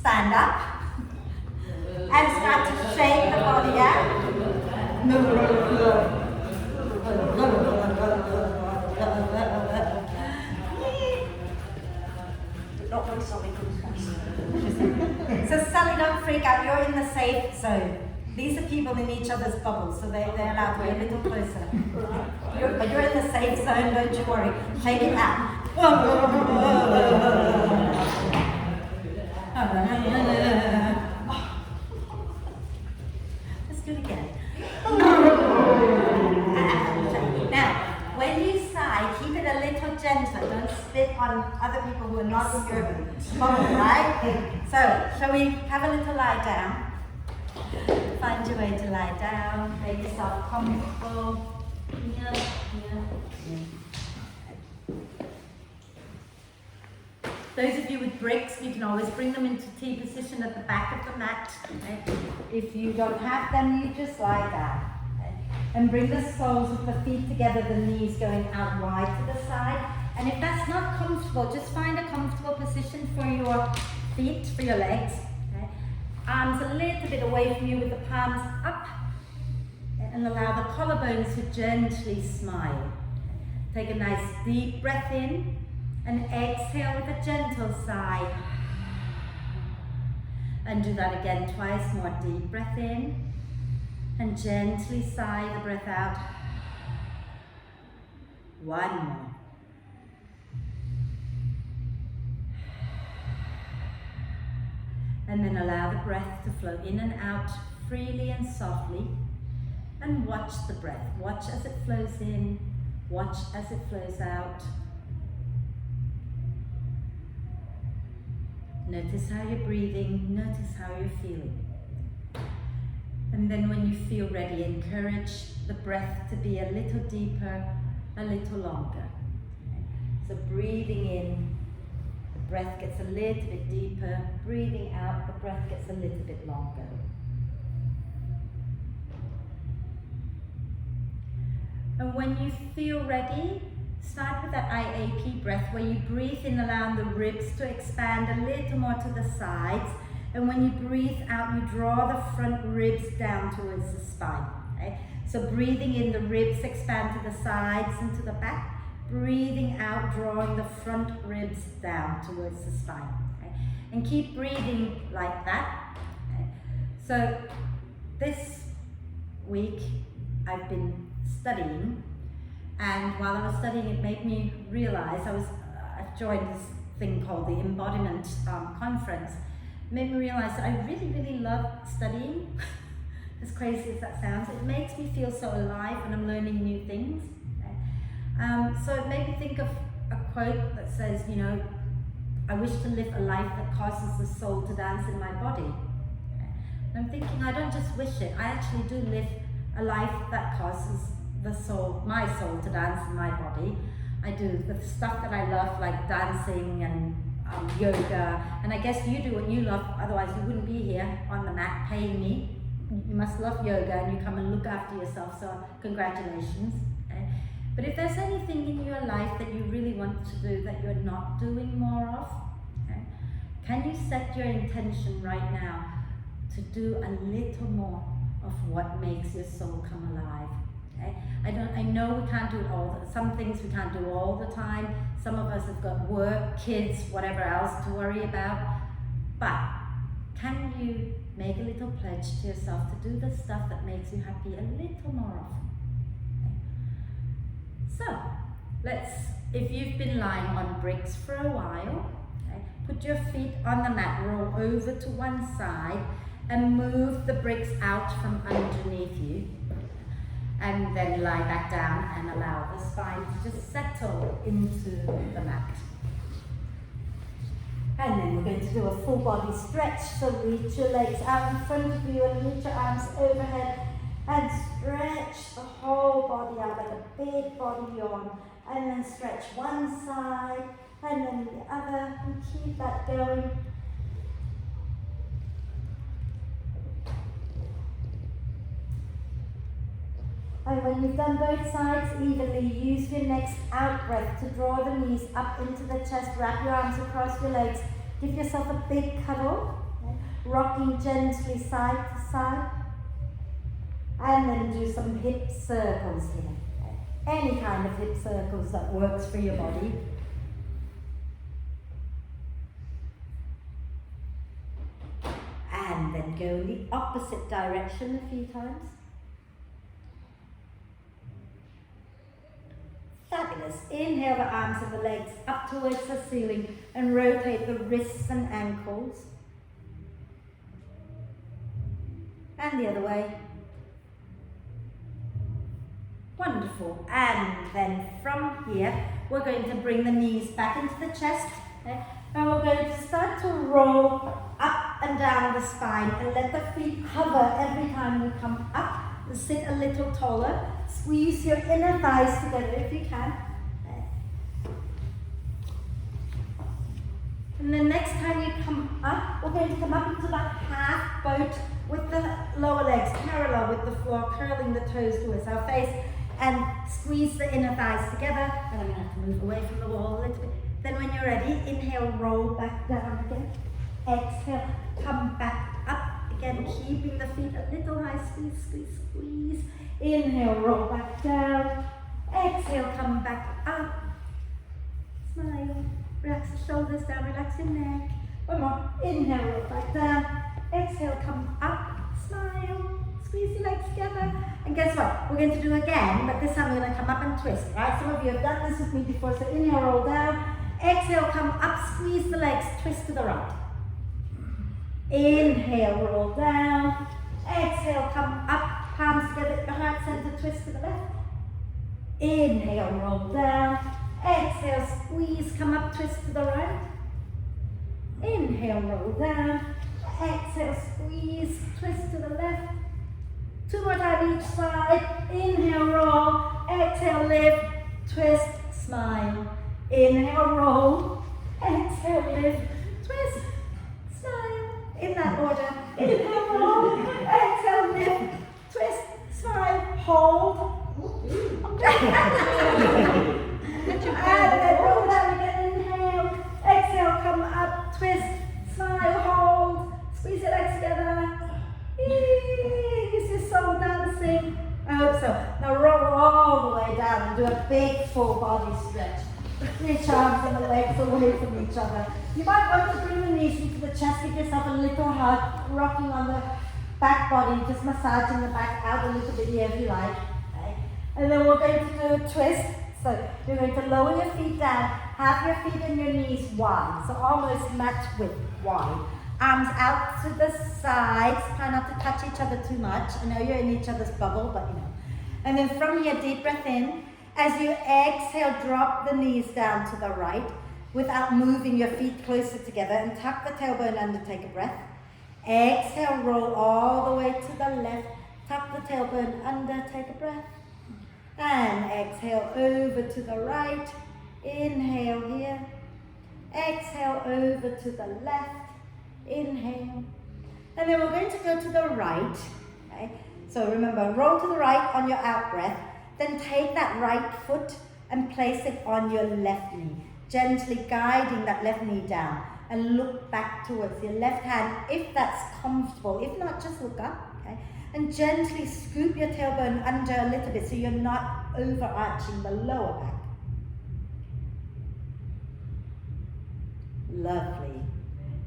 stand up and start to shake the body out. So Sally, don't freak out, you're in the safe zone. These are people in each other's bubbles, so they're allowed to be a little closer. But you're in the safe zone, don't you worry. Shake it out. Let's do it again. Now, when you sigh, keep it a little gentler. Don't spit on other people who are not in your bubble, right? So, shall we have a little lie down? Find your way to lie down, make yourself comfortable. Here. Those of you with bricks, you can always bring them into T position at the back of the mat. Okay? If you don't have them, you just lie down. Okay? And bring the soles of the feet together, the knees going out wide to the side. And if that's not comfortable, just find a comfortable position for your feet, for your legs. Okay? Arms a little bit away from you with the palms up. And allow the collarbones to gently smile. Take a nice deep breath in. And exhale with a gentle sigh. And do that again twice more. Deep breath in. And gently sigh the breath out. One more. And then allow the breath to flow in and out freely and softly. And watch the breath. Watch as it flows in. Watch as it flows out. Notice how you're breathing, notice how you're feeling. And then when you feel ready, encourage the breath to be a little deeper, a little longer. Okay. So breathing in, the breath gets a little bit deeper. Breathing out, the breath gets a little bit longer. And when you feel ready, start with that IAP breath where you breathe in, allowing the ribs to expand a little more to the sides. And when you breathe out, you draw the front ribs down towards the spine. Okay? So breathing in, the ribs expand to the sides and to the back. Breathing out, drawing the front ribs down towards the spine. Okay? And keep breathing like that. Okay? So this week I've been studying. And while I was studying, it made me realize I've joined this thing called the Embodiment Conference. It made me realize that I really, really love studying. As crazy as that sounds, it makes me feel so alive when I'm learning new things. Okay? So it made me think of a quote that says, you know, I wish to live a life that causes the soul to dance in my body. Okay? And I'm thinking, I don't just wish it, I actually do live a life that causes my soul to dance in my body. I do the stuff that I love, like dancing and yoga, and I guess you do what you love, otherwise you wouldn't be here on the mat paying me. You must love yoga and you come and look after yourself, so congratulations. Okay? But if there's anything in your life that you really want to do that you're not doing more of, okay, can you set your intention right now to do a little more of what makes your soul come alive? Okay? I know we can't do it some things we can't do all the time. Some of us have got work, kids, whatever else to worry about. But can you make a little pledge to yourself to do the stuff that makes you happy a little more often? Okay. So, if you've been lying on bricks for a while, okay, put your feet on the mat, roll over to one side, and move the bricks out from underneath you. And then lie back down and allow the spine to just settle into the mat. And then we're going to do a full body stretch. So reach your legs out in front of you and reach your arms overhead and stretch the whole body out like a big body yawn. And then stretch one side and then the other, and keep that going. And when you've done both sides evenly, use your next out breath to draw the knees up into the chest, wrap your arms across your legs, give yourself a big cuddle, rocking gently side to side. And then do some hip circles here. Any kind of hip circles that works for your body. And then go in the opposite direction a few times. Fabulous. Inhale the arms and the legs up towards the ceiling and rotate the wrists and ankles. And the other way. Wonderful. And then from here, we're going to bring the knees back into the chest. Okay? And we're going to start to roll up and down the spine and let the feet hover every time we come up. Sit a little taller. Squeeze your inner thighs together if you can. And the next time you come up, we're going to come up into that half boat with the lower legs parallel with the floor, curling the toes towards our face, and squeeze the inner thighs together. And I'm going to have to move away from the wall a little bit. Then when you're ready, inhale, roll back down again. Exhale, come back up again, keeping the feet a little high. Squeeze, squeeze, squeeze. Inhale, roll back down. Exhale, come back up. Smile. Relax the shoulders down, relax your neck. One more. Inhale, roll back down. Exhale, come up. Smile. Squeeze your legs together. And guess what? We're going to do again, but this time we're going to come up and twist. Right? Some of you have done this with me before, so inhale, roll down. Exhale, come up, squeeze the legs, twist to the right. Inhale, roll down. Exhale, come up, palms together, your heart center, twist to the left. Inhale, roll down. Exhale, squeeze, come up, twist to the right. Inhale, roll down. Exhale, squeeze, twist to the left. Two more times each side. Inhale, roll. Exhale, lift, twist, smile. Inhale, roll. Exhale, lift, twist, smile. In that order. Inhale, roll. Exhale, lift, twist, smile, hold. And then roll down again. Inhale. Exhale, come up, twist, smile, hold. Squeeze your legs together. Is your soul dancing? I hope so. Now roll all the way down and do a big full body stretch. Reach arms and the legs away from each other. You might want to bring the knees into the chest, give yourself a little hug, rocking on the back body, just massaging the back out a little bit here if you like. Okay. And then we're going to do a twist. So you're going to lower your feet down, have your feet and your knees wide, so almost match width wide. Arms out to the sides, try not to touch each other too much. I know you're in each other's bubble, but you know. And then from here, deep breath in. As you exhale, drop the knees down to the right without moving your feet closer together and tuck the tailbone under, take a breath. Exhale, roll all the way to the left, tuck the tailbone under, take a breath. And exhale over to the right, inhale here. Exhale over to the left, inhale. And then we're going to go to the right. Okay? So remember, roll to the right on your out breath. Then take that right foot and place it on your left knee, gently guiding that left knee down and look back towards your left hand if that's comfortable. If not, just look up, okay? And gently scoop your tailbone under a little bit so you're not overarching the lower back. Lovely.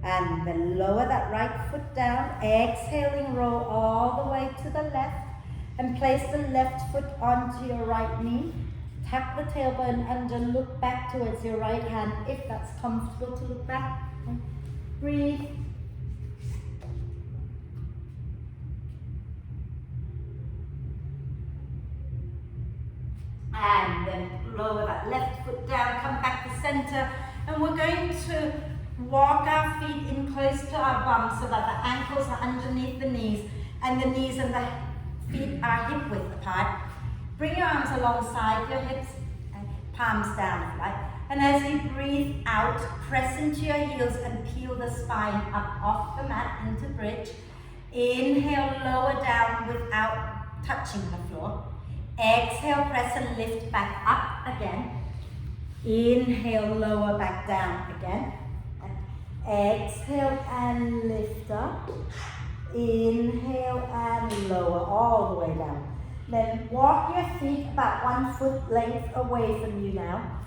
And then lower that right foot down, exhaling, roll all the way to the left. And place the left foot onto your right knee. Tuck the tailbone under, look back towards your right hand if that's comfortable to look back. Okay. Breathe. And then lower that left foot down, come back to center. And we're going to walk our feet in close to our bum so that the ankles are underneath the knees and the knees and the feet are hip width apart. Bring your arms alongside your hips and palms down if you like. And as you breathe out, press into your heels and peel the spine up off the mat into bridge. Inhale, lower down without touching the floor. Exhale, press and lift back up again. Inhale, lower back down again. And exhale and lift up. Inhale and lower all the way down. Then walk your feet about 1 foot length away from you now.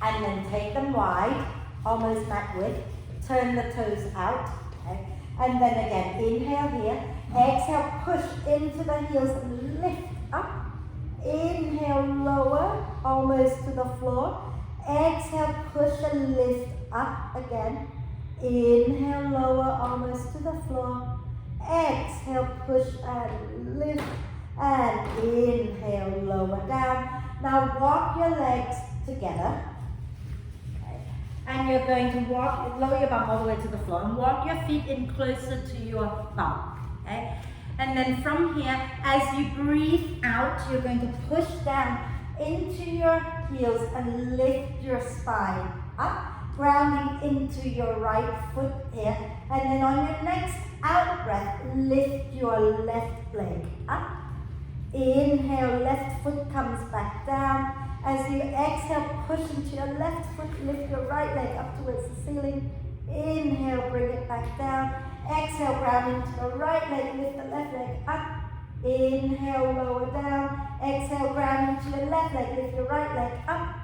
And then take them wide, almost back width. Turn the toes out. Okay? And then again, inhale here. Exhale, push into the heels and lift up. Inhale, lower, almost to the floor. Exhale, push and lift up again. Inhale, lower, almost to the floor. Exhale, push and lift. And inhale, lower down. Now walk your legs together. Okay. And you're going to walk, lower your bum all the way to the floor and walk your feet in closer to your bum. Okay? And then from here, as you breathe out, you're going to push down into your heels and lift your spine up, grounding into your right foot here. And then on your next out breath, lift your left leg up. Inhale, left foot comes back down. As you exhale, push into your left foot, lift your right leg up towards the ceiling. Inhale, bring it back down. Exhale, ground into the right leg, lift the left leg up. Inhale, lower down. Exhale, ground into your left leg, lift your right leg up.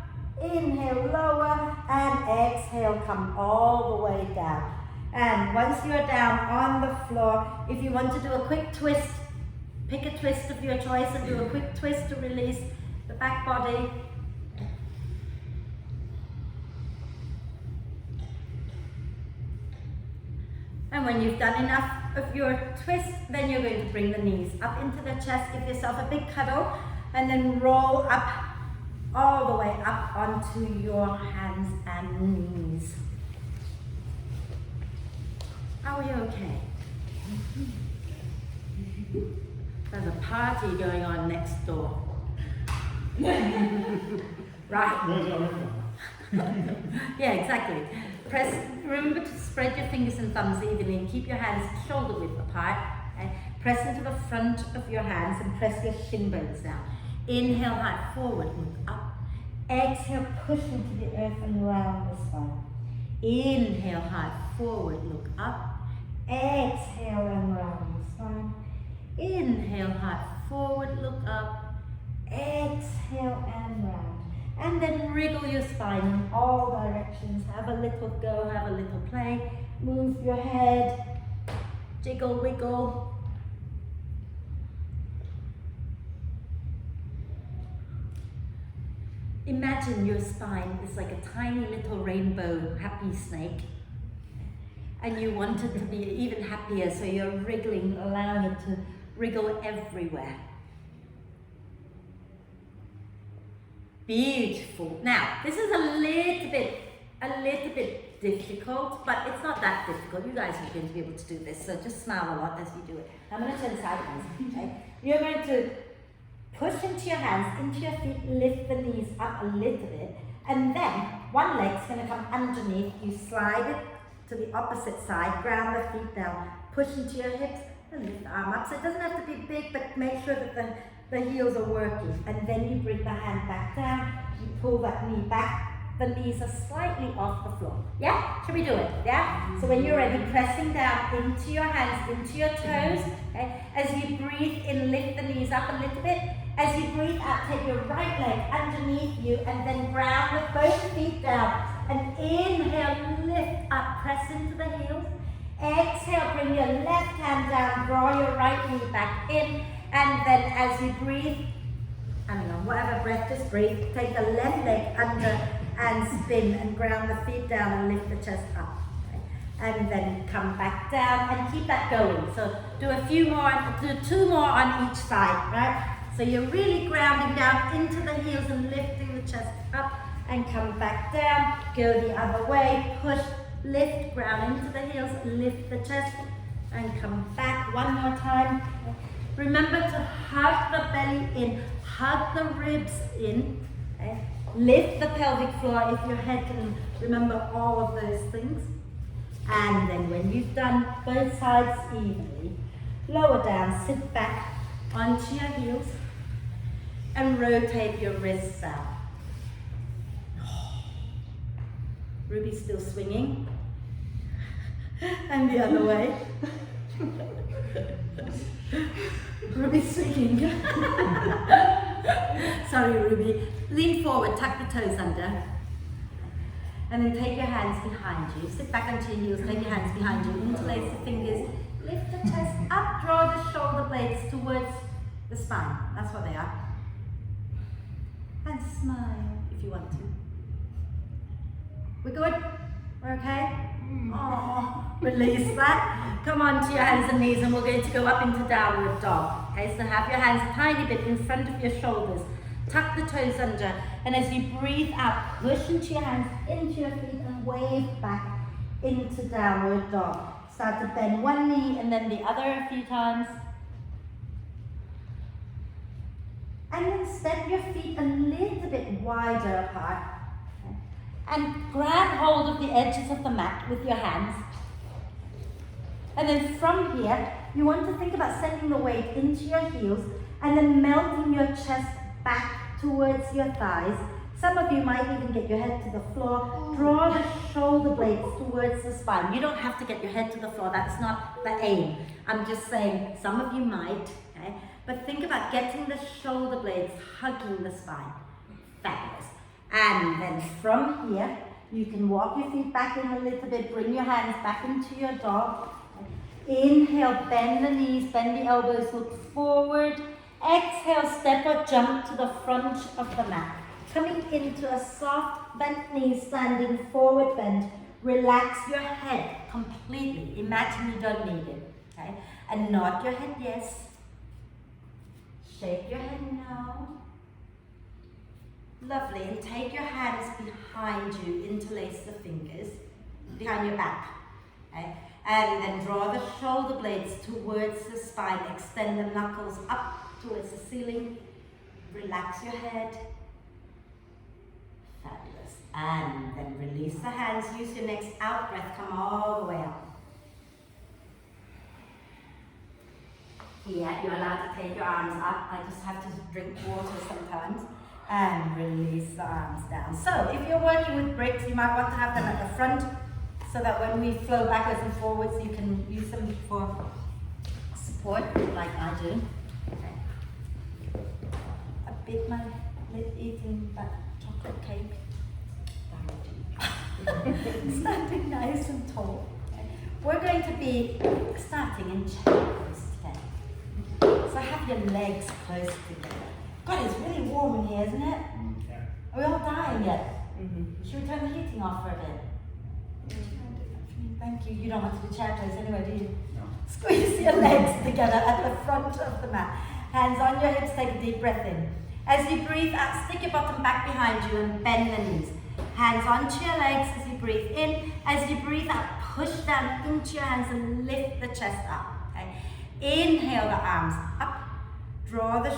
Inhale, lower, and exhale, come all the way down. And once you're down on the floor, if you want to do a quick twist, pick a twist of your choice and do a quick twist to release the back body. And when you've done enough of your twist, then you're going to bring the knees up into the chest, give yourself a big cuddle, and then roll up, all the way up onto your hands and knees. Are we okay? There's a party going on next door. Right. Yeah, exactly. Remember to spread your fingers and thumbs evenly and keep your hands shoulder width apart. And press into the front of your hands and press your shin bones down. Inhale, heart forward, look up. Exhale, push into the earth and round the spine. Inhale, heart forward, look up. Exhale and round the spine. Inhale, heart forward, look up. Exhale and round. And then wriggle your spine in all directions. Have a little go, have a little play. Move your head. Jiggle, wiggle. Imagine your spine is like a tiny little rainbow happy snake. And you want it to be even happier, so you're wriggling, allowing it to wriggle everywhere. Beautiful. Now, this is a little bit difficult, but it's not that difficult. You guys are going to be able to do this, so just smile a lot as you do it. I'm going to turn sideways, okay? You're going to push into your hands, into your feet, lift the knees up a little bit, and then one leg's going to come underneath. You slide it to the opposite side, ground the feet down, push into your hips, and lift the arm up. So it doesn't have to be big, but make sure that the heels are working. And then you bring the hand back down, you pull that knee back, the knees are slightly off the floor. Yeah? Should we do it? Yeah? So when you're ready, pressing down into your hands, into your toes. Okay? As you breathe in, lift the knees up a little bit. As you breathe out, take your right leg underneath you and then ground with both feet down. And inhale, lift up, press into the heels. Exhale, bring your left hand down, draw your right knee back in. And then as you breathe, I don't know, whatever breath, just breathe. Take the left leg under and spin and ground the feet down and lift the chest up. Okay? And then come back down and keep that going. So do a few more, do 2 more on each side, right? So you're really grounding down into the heels and lifting the chest up and come back down. Go the other way, push, lift, ground into the heels, lift the chest and come back. One more time. Okay? Remember to hug the belly in, hug the ribs in, okay? Lift the pelvic floor if your head can remember all of those things. And then when you've done both sides evenly, lower down, sit back onto your heels and rotate your wrists out. Ruby's still swinging. And the other way. Ruby's singing. Sorry, Ruby. Lean forward, tuck the toes under. And then take your hands behind you. Sit back onto your heels, take your hands behind you. Interlace the fingers. Lift the chest up, draw the shoulder blades towards the spine. That's what they are. And smile if you want to. We're good? We're okay? Oh, release that. Come on to your hands and knees, and we're going to go up into downward dog. Okay, so have your hands a tiny bit in front of your shoulders. Tuck the toes under, and as you breathe out, push into your hands, into your feet, and wave back into downward dog. Start to bend one knee and then the other a few times. And then step your feet a little bit wider apart. Okay. And grab hold of the edges of the mat with your hands. And then from here, you want to think about sending the weight into your heels and then melting your chest back towards your thighs. Some of you might even get your head to the floor. Draw the shoulder blades towards the spine. You don't have to get your head to the floor. That's not the aim. I'm just saying some of you might. Okay? But think about getting the shoulder blades hugging the spine. Fabulous. And then from here, you can walk your feet back in a little bit. Bring your hands back into your dog. Inhale, bend the knees, bend the elbows, look forward. Exhale, step or jump to the front of the mat. Coming into a soft bent knee, standing forward bend. Relax your head completely. Imagine you don't need it. Okay? And nod your head yes. Shake your head no. Lovely. And take your hands behind you. Interlace the fingers behind your back. Okay? And then draw the shoulder blades towards the spine. Extend the knuckles up towards the ceiling. Relax your head. Fabulous. And then release the hands. Use your next out breath. Come all the way up. Here, you're allowed to take your arms up. I just have to drink water sometimes. And release the arms down. So, if you're working with bricks, you might want to have them at the front so that when we flow backwards and forwards, you can use them for support, like I do. Okay. I bit my lip eating that chocolate cake. Standing nice and tall. Okay. We're going to be starting in chair pose today. So have your legs close together. God, it's really warm in here, isn't it? Yeah. Are we all dying yet? Mm-hmm. Should we turn the heating off for a bit? Thank you. You don't want to do chair pose anyway, do you? No. Squeeze your legs together at the front of the mat. Hands on your hips, take a deep breath in. As you breathe out, stick your bottom back behind you and bend the knees. Hands onto your legs as you breathe in. As you breathe out, push down into your hands and lift the chest up. Okay? Inhale the arms up. Draw the,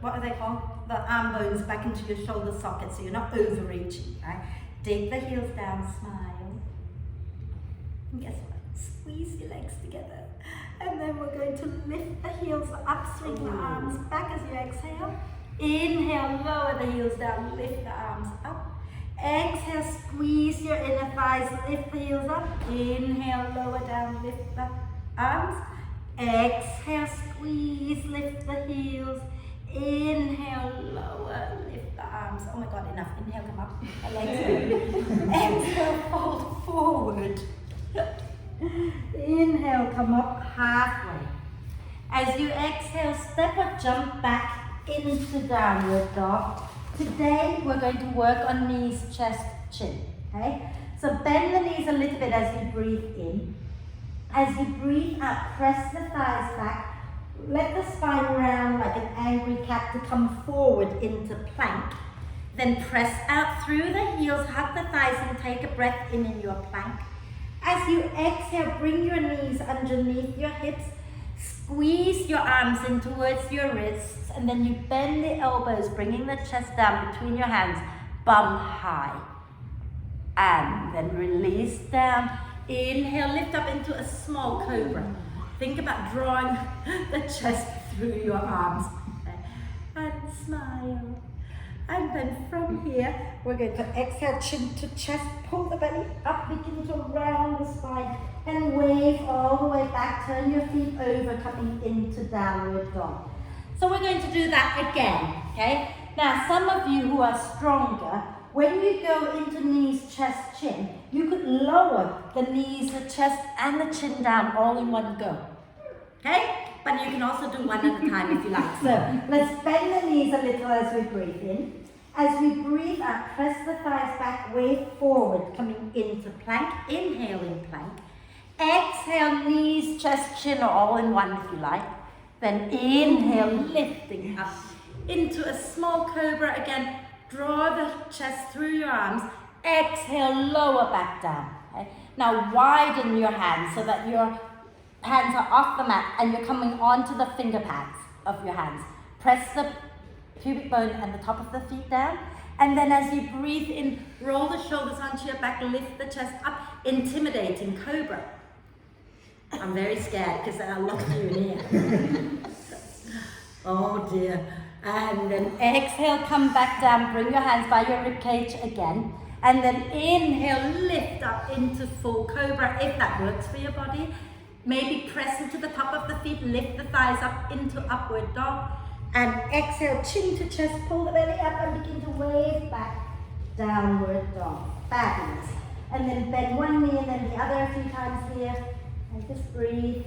what are they called? The arm bones back into your shoulder sockets so you're not overreaching. Right? Dig the heels down, smile. And guess what? Squeeze your legs together. And then we're going to lift the heels up, swing the arms back as you exhale. Inhale, lower the heels down, lift the arms up. Exhale, squeeze your inner thighs, lift the heels up. Inhale, lower down, lift the arms. Exhale, squeeze, lift the heels. Inhale, lower, lift the arms. Oh my God, enough. Inhale, come up. Exhale, fold forward. Inhale, come up halfway. As you exhale, step or jump back into downward dog. Today, we're going to work on knees, chest, chin. Okay? So bend the knees a little bit as you breathe in. As you breathe out, press the thighs back. Let the spine round like an angry cat to come forward into plank. Then press out through the heels, hug the thighs and take a breath in your plank. As you exhale, bring your knees underneath your hips. Squeeze your arms in towards your wrists and then you bend the elbows, bringing the chest down between your hands, bum high. And then release down. Inhale, lift up into a small cobra. Think about drawing the chest through your arms. And smile. And then from here, we're going to exhale, chin to chest, pull the belly up, begin to round the spine, and wave all the way back. Turn your feet over, coming into downward dog. So we're going to do that again, okay? Now, some of you who are stronger, when you go into knees, chest, chin, you could lower the knees, the chest, and the chin down all in one go, okay? But you can also do one at a time if you like. So let's bend the knees a little as we breathe in. As we breathe out, press the thighs back, wave forward, coming into plank. Inhale in plank. Exhale, knees, chest, chin, all in one if you like. Then inhale, lifting up into a small cobra again. Draw the chest through your arms. Exhale, lower back down. Okay? Now widen your hands so that your hands are off the mat and you're coming onto the finger pads of your hands. Press the pubic bone and the top of the feet down. And then as you breathe in, roll the shoulders onto your back, lift the chest up, intimidating cobra. I'm very scared because I'll lock you in here. Oh dear. And then exhale, come back down, bring your hands by your rib cage again. And then inhale, lift up into full cobra if that works for your body. Maybe press into the top of the feet, lift the thighs up into upward dog. And exhale, chin to chest, pull the belly up and begin to wave back, downward dog. Fabulous. And then bend one knee and then the other a few times here. And just breathe.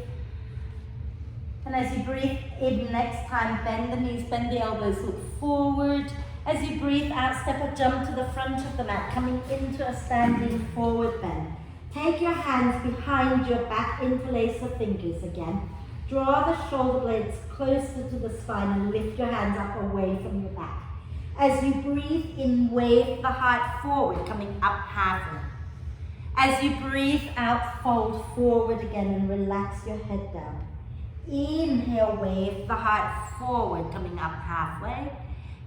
And as you breathe in next time, bend the knees, bend the elbows, look forward. As you breathe out, step or jump to the front of the mat, coming into a standing forward bend. Take your hands behind your back, interlace the fingers again. Draw the shoulder blades closer to the spine and lift your hands up away from your back. As you breathe in, wave the heart forward, coming up halfway. As you breathe out, fold forward again and relax your head down. Inhale, wave the heart forward, coming up halfway.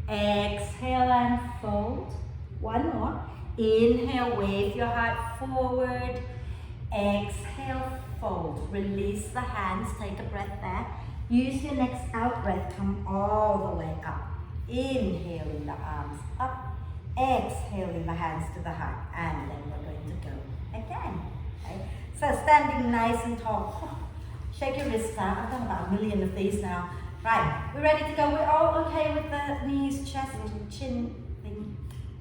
Exhale and fold. One more. Inhale, wave your heart forward. Exhale, fold. Release the hands, take a breath there. Use your next out breath, come all the way up. Inhaling the arms up. Exhaling the hands to the heart. And then we're going to go again. Okay? So standing nice and tall. Shake your wrists out. I've done about 1 million of these now. Right, we're ready to go. We're all okay with the knees, chest, and chin thing.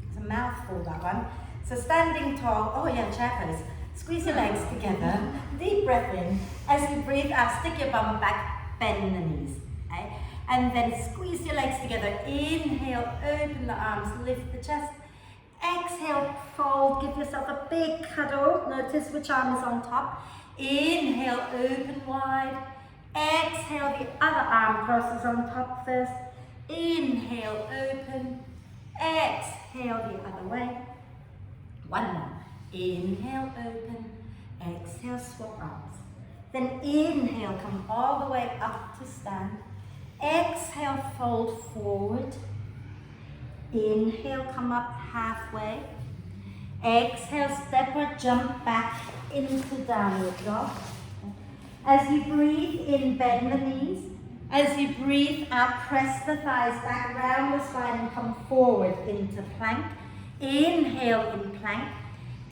It's a mouthful, that one. So standing tall. Oh yeah, chair pose. Squeeze your legs together. Deep breath in. As you breathe out, stick your bum back, bend the knees. Okay? And then squeeze your legs together. Inhale, open the arms, lift the chest. Exhale, fold. Give yourself a big cuddle. Notice which arm is on top. Inhale, open wide. Exhale, the other arm crosses on top first. Inhale, open. Exhale, the other way. One more. Inhale, open. Exhale, swap arms. Then inhale, come all the way up to stand. Exhale, fold forward. Inhale, come up halfway. Exhale, step or jump back into downward dog. As you breathe in, bend the knees. As you breathe out, press the thighs back around the spine and come forward into plank. Inhale in plank.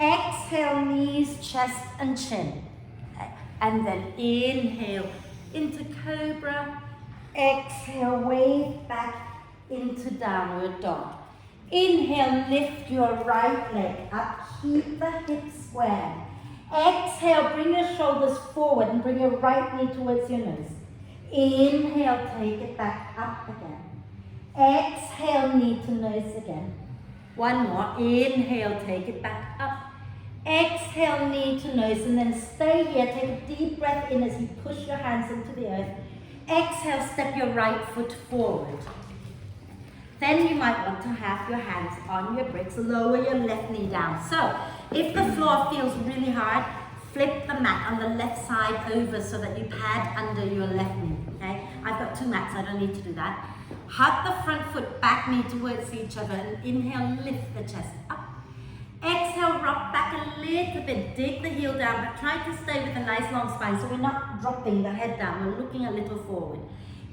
Exhale, knees, chest and chin. And then inhale into cobra. Exhale, wave back into downward dog. Inhale, lift your right leg up, keep the hips square. Exhale, bring your shoulders forward and bring your right knee towards your nose. Inhale, take it back up again. Exhale, knee to nose again. One more. Inhale, take it back up. Exhale, knee to nose, and then stay here. Take a deep breath in as you push your hands into the earth. Exhale, step your right foot forward. Then you might want to have your hands on your bricks. Lower your left knee down. So, if the floor feels really hard, flip the mat on the left side over so that you pad under your left knee. Okay? I've got 2 mats, so I don't need to do that. Hug the front foot, back knee towards each other, and inhale, lift the chest up. Exhale, rock back a little bit, dig the heel down, but try to stay with a nice long spine so we're not dropping the head down, we're looking a little forward.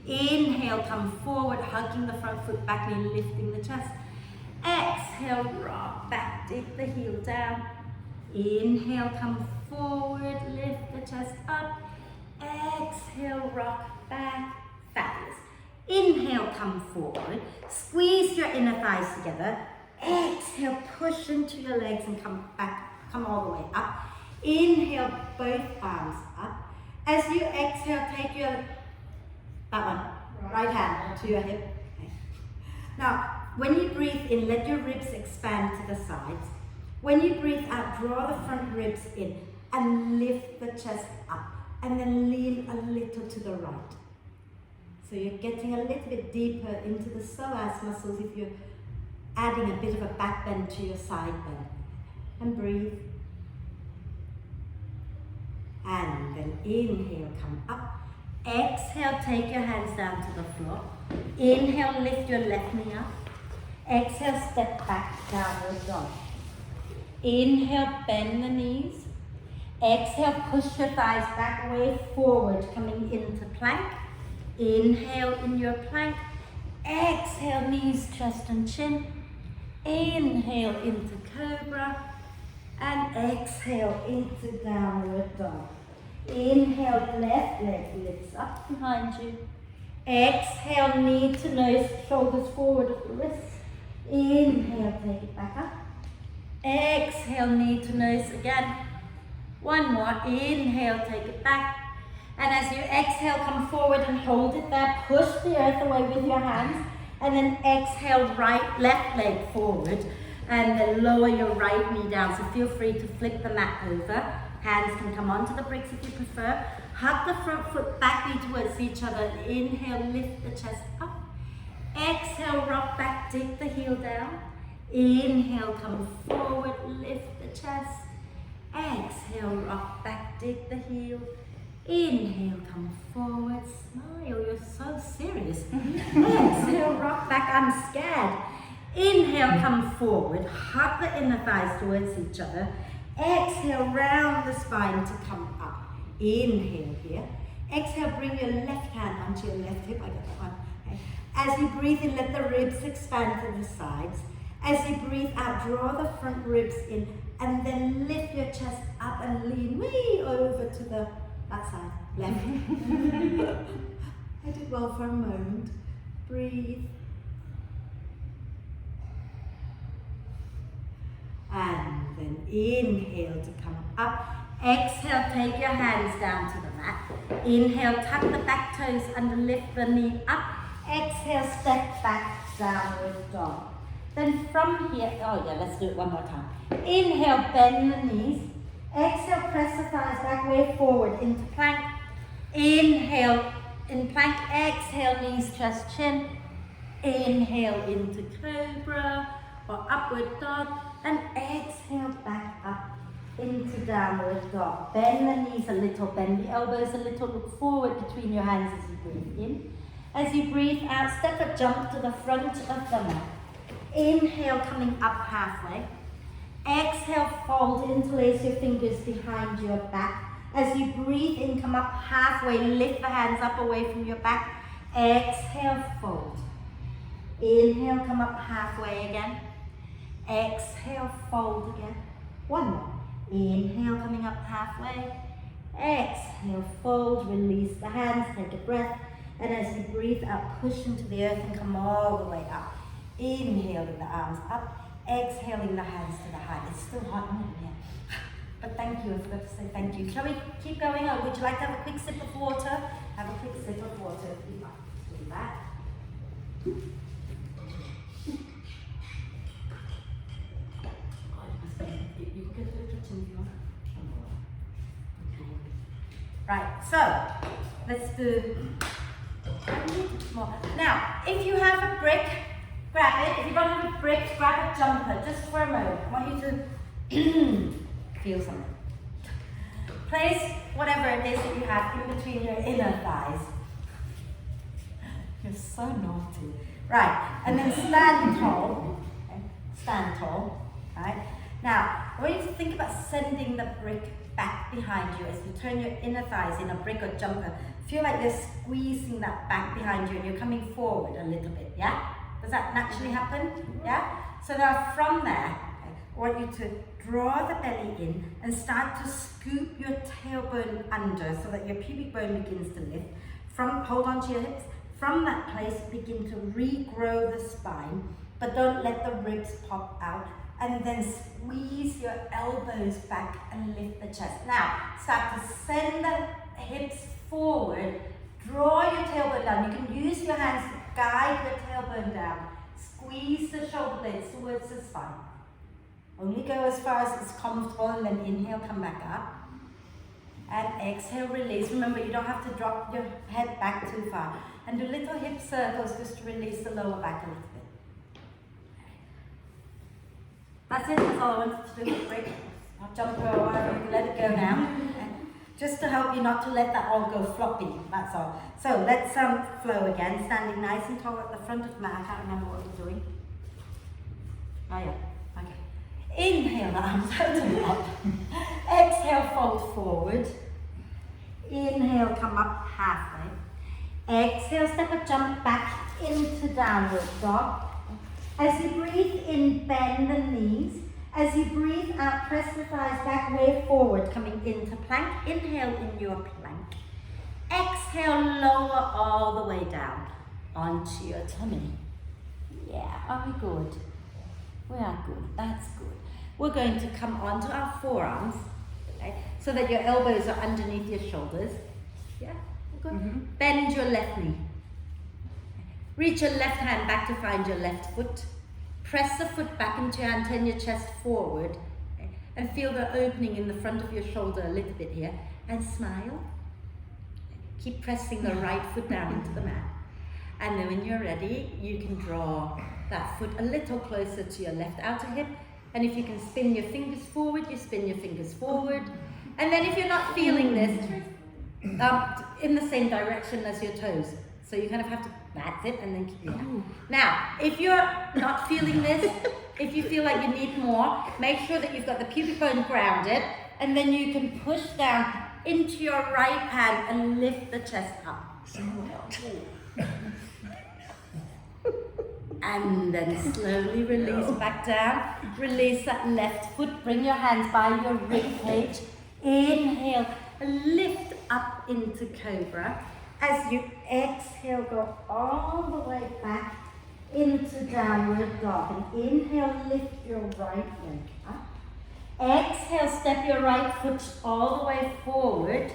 Inhale, come forward, hugging the front foot, back knee, lifting the chest. Exhale, rock back, dig the heel down. Inhale, come forward, lift the chest up. Exhale, rock back, fabulous. Inhale, come forward, squeeze your inner thighs together. Exhale, push into your legs and come back, come all the way up. Inhale, both arms up. As you exhale, take your, that one, right hand to your hip. Okay. Now, when you breathe in, let your ribs expand to the sides. When you breathe out, draw the front ribs in and lift the chest up. And then lean a little to the right. So you're getting a little bit deeper into the psoas muscles if you're adding a bit of a back bend to your side bend. And breathe. And then inhale, come up. Exhale, take your hands down to the floor. Inhale, lift your left knee up. Exhale, step back, downward dog. Inhale, bend the knees. Exhale, push your thighs back, way forward, coming into plank. Inhale in your plank. Exhale, knees, chest and chin. Inhale into cobra. And exhale into downward dog. Inhale, left leg lifts up behind you. Exhale, knee to nose, shoulders forward of the wrists. Inhale, take it back up. Exhale, knee to nose again. One more, inhale, take it back. And as you exhale, come forward and hold it there. Push the earth away with your hands. And then exhale, left leg forward. And then lower your right knee down. So feel free to flip the mat over. Hands can come onto the bricks if you prefer. Hug the front foot back knee towards each other. Inhale, lift the chest up. Exhale, rock back, dig the heel down. Inhale, come forward, lift the chest. Exhale, rock back, dig the heel. Inhale, come forward, smile, you're so serious. Exhale, rock back, I'm scared. Inhale, come forward, hug the inner thighs towards each other. Exhale, round the spine to come up. Inhale here. Exhale, bring your left hand onto your left hip. I got that one. Okay. As you breathe in, let the ribs expand to the sides. As you breathe out, draw the front ribs in and then lift your chest up and lean way over to the that side, left. I did well for a moment. Breathe. And then inhale to come up. Exhale, take your hands down to the mat. Inhale, tuck the back toes under, lift the knee up. Exhale, step back, downward dog. Then from here, oh yeah, let's do it one more time. Inhale, bend the knees. Exhale, press the thighs back, way forward into plank. Inhale, in plank. Exhale, knees, chest, chin. Inhale into cobra or upward dog. And exhale, back up into downward dog. Bend the knees a little, bend the elbows a little, look forward between your hands as you breathe in. As you breathe out, step a jump to the front of the mat. Inhale, coming up halfway. Exhale, fold, interlace your fingers behind your back. As you breathe in, come up halfway, lift the hands up away from your back. Exhale, fold. Inhale, come up halfway again. Exhale, fold again. One more. Inhale, coming up halfway. Exhale, fold, release the hands, take a breath. And as you breathe out, push into the earth and come all the way up. Inhaling the arms up. Exhaling the hands to the heart. It's still hot in here. But thank you, I forgot to say thank you. Shall we keep going, or would you like to have a quick sip of water? Have a quick sip of water if you like. Do that. You can go to the kitchen if you want. Okay. Right, so let's do more. Now, if you have a brick, grab it. If you don't have a brick, grab a jumper just for a moment. I want you to feel something. Place whatever it is that you have in between your inner thighs. You're so naughty. Right, and then stand tall. Okay. Stand tall. Right. Now, I want you to think about sending the brick back behind you as you turn your inner thighs in a brick or jumper. Feel like you're squeezing that back behind you and you're coming forward a little bit, yeah? Does that naturally happen? Yeah? So now from there, I want you to draw the belly in and start to scoop your tailbone under so that your pubic bone begins to lift. Hold on to your hips. From that place, begin to regrow the spine, but don't let the ribs pop out. And then squeeze your elbows back and lift the chest. Now, start to send the hips forward. Draw your tailbone down. You can use your hands to guide your tailbone down. Squeeze the shoulder blades towards the spine. Only go as far as it's comfortable, and then inhale, come back up. And exhale, release. Remember, you don't have to drop your head back too far. And do little hip circles just to release the lower back a little bit. That's it, that's all I wanted to do. Break. I'll jump for a while, you can let it go now. Just to help you not to let that all go floppy, that's all. So let's flow again, standing nice and tall at the front of the mat. I can't remember what we're doing. Oh yeah, okay. Inhale, the arms out and up. Exhale, fold forward. Inhale, come up halfway. Exhale, step a jump back into downward dog. As you breathe in, bend the knees. As you breathe out, press the thighs back, way forward, coming into plank. Inhale in your plank. Exhale, lower all the way down onto your tummy. Yeah, are we good? We are good, that's good. We're going to come onto our forearms, okay, so that your elbows are underneath your shoulders. Yeah, good. Mm-hmm. Bend your left knee. Reach your left hand back to find your left foot. Press the foot back into your hand, turn your chest forward, okay, and feel the opening in the front of your shoulder a little bit here, and smile. Keep pressing the right foot down into the mat. And then when you're ready, you can draw that foot a little closer to your left outer hip. And if you can spin your fingers forward, you spin your fingers forward. And then if you're not feeling this, in the same direction as your toes. So you kind of have to, that's it, and then keep it down. Now, if you're not feeling this, if you feel like you need more, make sure that you've got the pubic bone grounded, and then you can push down into your right hand and lift the chest up. And then slowly release back down. Release that left foot, bring your hands by your rib cage. Inhale, lift up into cobra. As you exhale, go all the way back into downward dog. And inhale, lift your right leg up. Exhale, step your right foot all the way forward.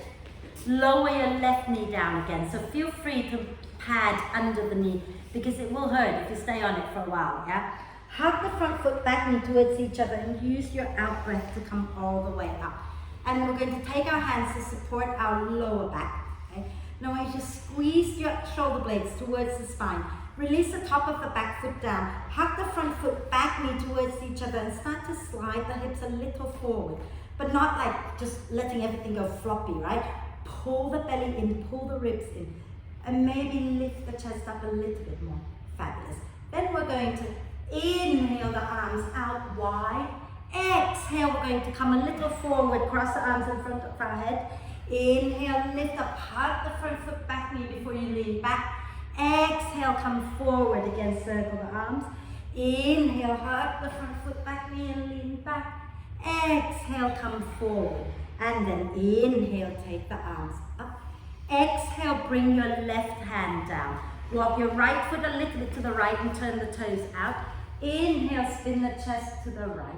Lower your left knee down again. So feel free to pad under the knee because it will hurt if you stay on it for a while, yeah? Hug the front foot back knee towards each other and use your out breath to come all the way up. And we're going to take our hands to support our lower back, okay? Now I want you to squeeze your shoulder blades towards the spine. Release the top of the back foot down. Hug the front foot back knee towards each other and start to slide the hips a little forward. But not like just letting everything go floppy, right? Pull the belly in, pull the ribs in. And maybe lift the chest up a little bit more. Fabulous. Then we're going to inhale the arms out wide. Exhale, we're going to come a little forward, cross the arms in front of our head. Inhale, lift up, hug the front foot back knee before you lean back. Exhale, come forward again, circle the arms. Inhale, hug the front foot back knee and lean back. Exhale, come forward. And then inhale, take the arms up. Exhale, bring your left hand down. Walk your right foot a little bit to the right and turn the toes out. Inhale, spin the chest to the right.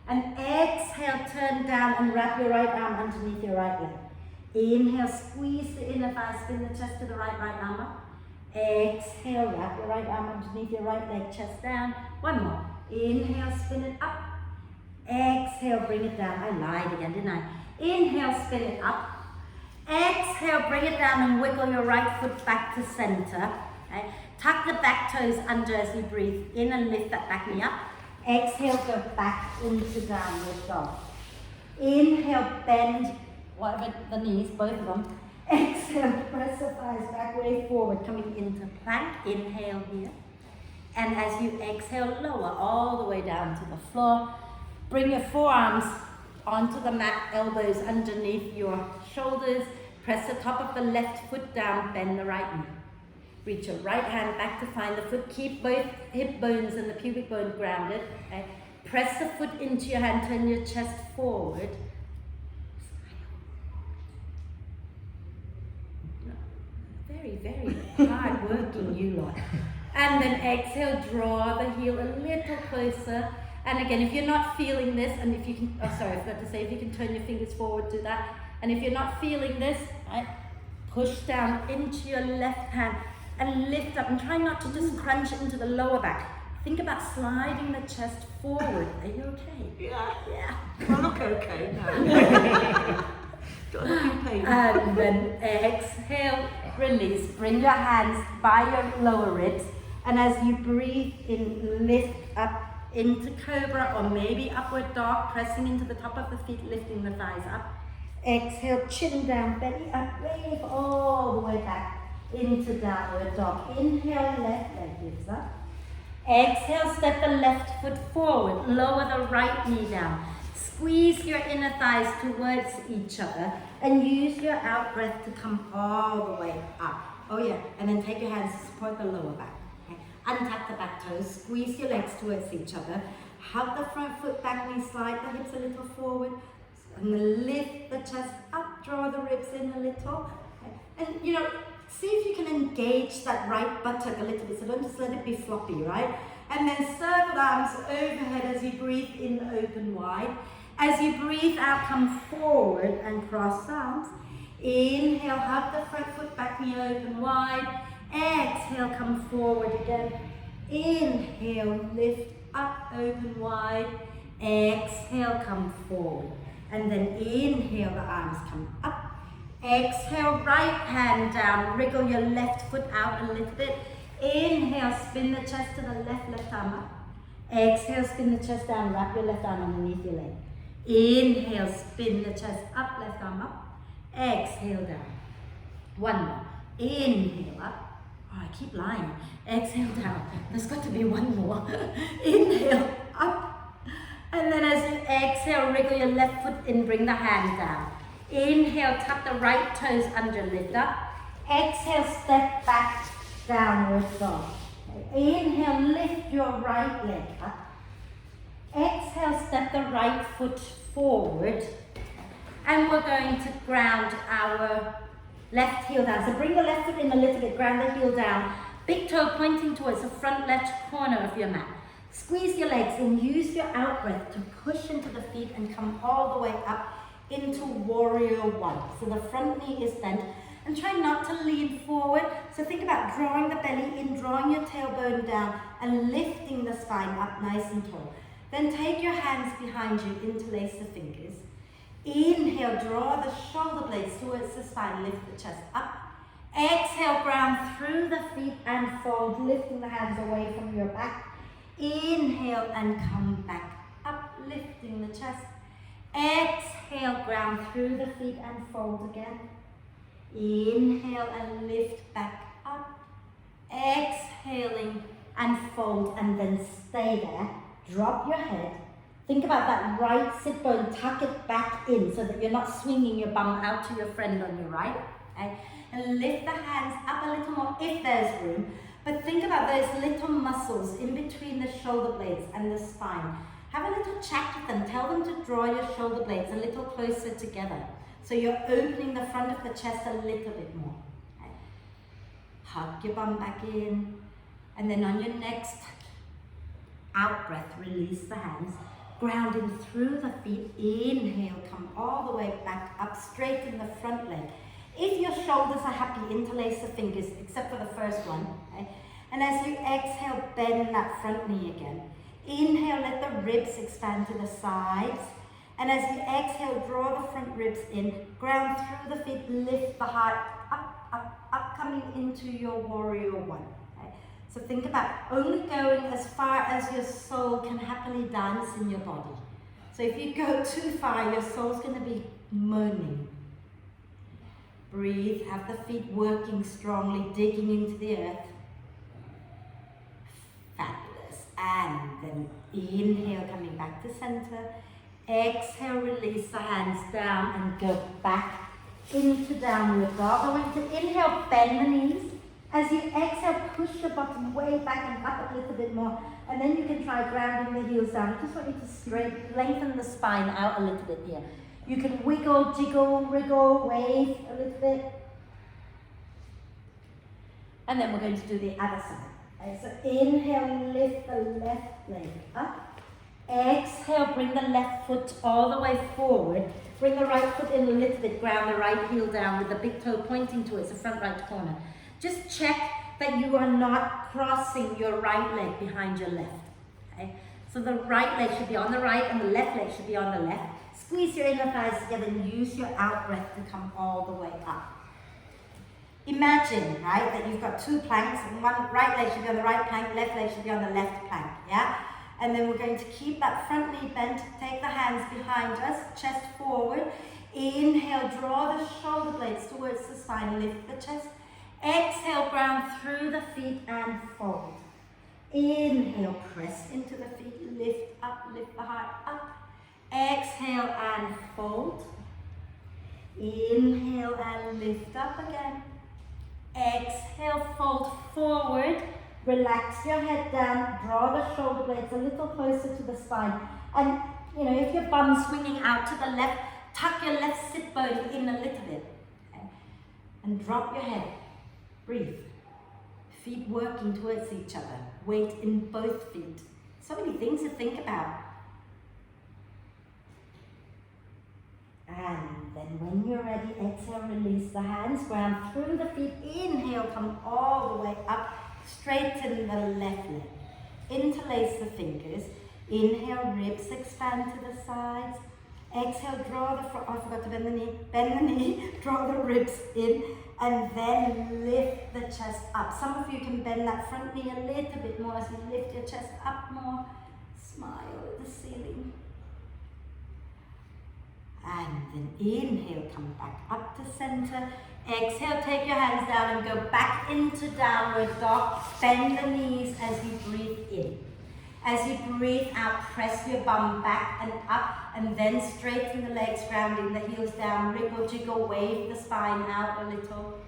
And exhale, turn down and wrap your right arm underneath your right leg. Inhale, squeeze the inner thigh, spin the chest to the right arm up. Exhale, wrap your right arm underneath your right leg, chest down. One more. Inhale, spin it up. Exhale, bring it down. I lied again, didn't I? Inhale, spin it up. Exhale, bring it down and wiggle your right foot back to center. Okay? Tuck the back toes under as you breathe in and lift that back knee up. Exhale, go back into downward dog. Inhale, bend whatever the knees, both of them. Exhale, press the thighs back, way forward, coming into plank. Inhale here. And as you exhale, lower all the way down to the floor. Bring your forearms onto the mat, elbows underneath your shoulders. Press the top of the left foot down, bend the right knee. Reach your right hand back to find the foot. Keep both hip bones and the pubic bone grounded. Okay? Press the foot into your hand, turn your chest forward. Very, very hard working, you lot. And then exhale, draw the heel a little closer. And again, if you're not feeling this, and if you can, oh sorry, I forgot to say, if you can turn your fingers forward, do that. And if you're not feeling this, right, push down into your left hand and lift up, and try not to just crunch it into the lower back. Think about sliding the chest forward. Are you okay? Yeah. Yeah. I look okay now. Do I look in pain? And then exhale, release. Bring your hands by your lower ribs. And as you breathe in, lift up into cobra or maybe upward dog, pressing into the top of the feet, lifting the thighs up. Exhale, chin down, belly up, wave all the way back into downward dog. Inhale, left leg lifts up. Exhale, step the left foot forward, lower the right knee down. Squeeze your inner thighs towards each other and use your out breath to come all the way up. Oh yeah, and then take your hands to support the lower back. Okay. Untap the back toes, squeeze your legs towards each other. Hug the front foot back, knee slide the hips a little forward. And then lift the chest up, draw the ribs in a little. Okay. And you know, see if you can engage that right buttock a little bit, so don't just let it be floppy, right? And then circle the arms overhead as you breathe in, open wide. As you breathe out, come forward and cross arms. Inhale, hug the front foot back, knee open wide. Exhale, come forward again. Inhale, lift up, open wide. Exhale, come forward. And then inhale, the arms come up. Exhale, right hand down. Wriggle your left foot out a little bit. Inhale, spin the chest to the left arm up. Exhale, spin the chest down, wrap your left arm underneath your leg. Inhale, spin the chest up, left arm up. Exhale, down. One more. Inhale, up. Oh, I keep lying. Exhale, down. There's got to be one more. Inhale, up. And then as you exhale, wriggle your left foot in, bring the hand down. Inhale, tuck the right toes under, lift up. Exhale, step back, downward dog. Okay. Inhale, lift your right leg up. Exhale, step the right foot forward. And we're going to ground our left heel down. So bring the left foot in a little bit, ground the heel down. Big toe pointing towards the front left corner of your mat. Squeeze your legs and use your out breath to push into the feet and come all the way up into warrior one. So the front knee is bent and try not to lean forward. So think about drawing the belly in, drawing your tailbone down and lifting the spine up nice and tall. Then take your hands behind you, interlace the fingers. Inhale, draw the shoulder blades towards the spine, lift the chest up. Exhale, ground through the feet and fold, lifting the hands away from your back. Inhale and come back up, lifting the chest. Exhale, ground through the feet and fold again. Inhale and lift back up. Exhaling and fold and then stay there. Drop your head. Think about that right sit bone, tuck it back in so that you're not swinging your bum out to your friend on your right. Okay? And lift the hands up a little more if there's room. But think about those little muscles in between the shoulder blades and the spine. Have a little chat with them. Tell them to draw your shoulder blades a little closer together. So you're opening the front of the chest a little bit more. Okay? Hug your bum back in. And then on your next out breath, release the hands. Grounding through the feet. Inhale, come all the way back up, straighten the front leg. If your shoulders are happy, interlace the fingers, except for the first one. Okay? And as you exhale, bend that front knee again. Inhale, let the ribs expand to the sides. And as you exhale, draw the front ribs in, ground through the feet, lift the heart up, up, up, coming into your warrior one. Okay? So think about only going as far as your soul can happily dance in your body. So if you go too far, your soul's going to be moaning. Breathe, have the feet working strongly, digging into the earth. Fabulous. And then inhale, coming back to center. Exhale, release the hands down and go back into downward dog. I want you to inhale, bend the knees. As you exhale, push the bottom way back and up a little bit more. And then you can try grounding the heels down. I just want you to lengthen the spine out a little bit here. You can wiggle, jiggle, wriggle, wave a little bit. And then we're going to do the other side. Okay, so inhale, lift the left leg up. Exhale, bring the left foot all the way forward. Bring the right foot in a little bit, ground the right heel down with the big toe pointing towards the front right corner. Just check that you are not crossing your right leg behind your left. Okay? So the right leg should be on the right and the left leg should be on the left. Squeeze your inner thighs together and use your out breath to come all the way up. Imagine, right, that you've got two planks and one right leg should be on the right plank, left leg should be on the left plank, yeah? And then we're going to keep that front knee bent, take the hands behind us, chest forward. Inhale, draw the shoulder blades towards the spine, lift the chest. Exhale, ground through the feet and fold. Inhale, press into the feet, lift up, lift the heart up. Exhale and fold. Inhale and lift up again. Exhale, fold forward. Relax your head down, draw the shoulder blades a little closer to the spine. And, you know, if your bum's swinging out to the left, tuck your left sit bone in a little bit. Okay? And drop your head. Breathe. Feet working towards each other. Weight in both feet. So many things to think about. And then when you're ready, exhale, release the hands, ground through the feet. Inhale, come all the way up. Straighten the left leg. Interlace the fingers. Inhale, ribs expand to the sides. Exhale, draw the front. Oh, I forgot to bend the knee. Bend the knee, draw the ribs in, and then lift the chest up. Some of you can bend that front knee a little bit more as you lift your chest up more. Smile at the ceiling. And then inhale, come back up to center. Exhale, take your hands down and go back into downward dog. Bend the knees as you breathe in. As you breathe out, press your bum back and up, and then straighten the legs, grounding the heels down. Wriggle, jiggle, wave the spine out a little.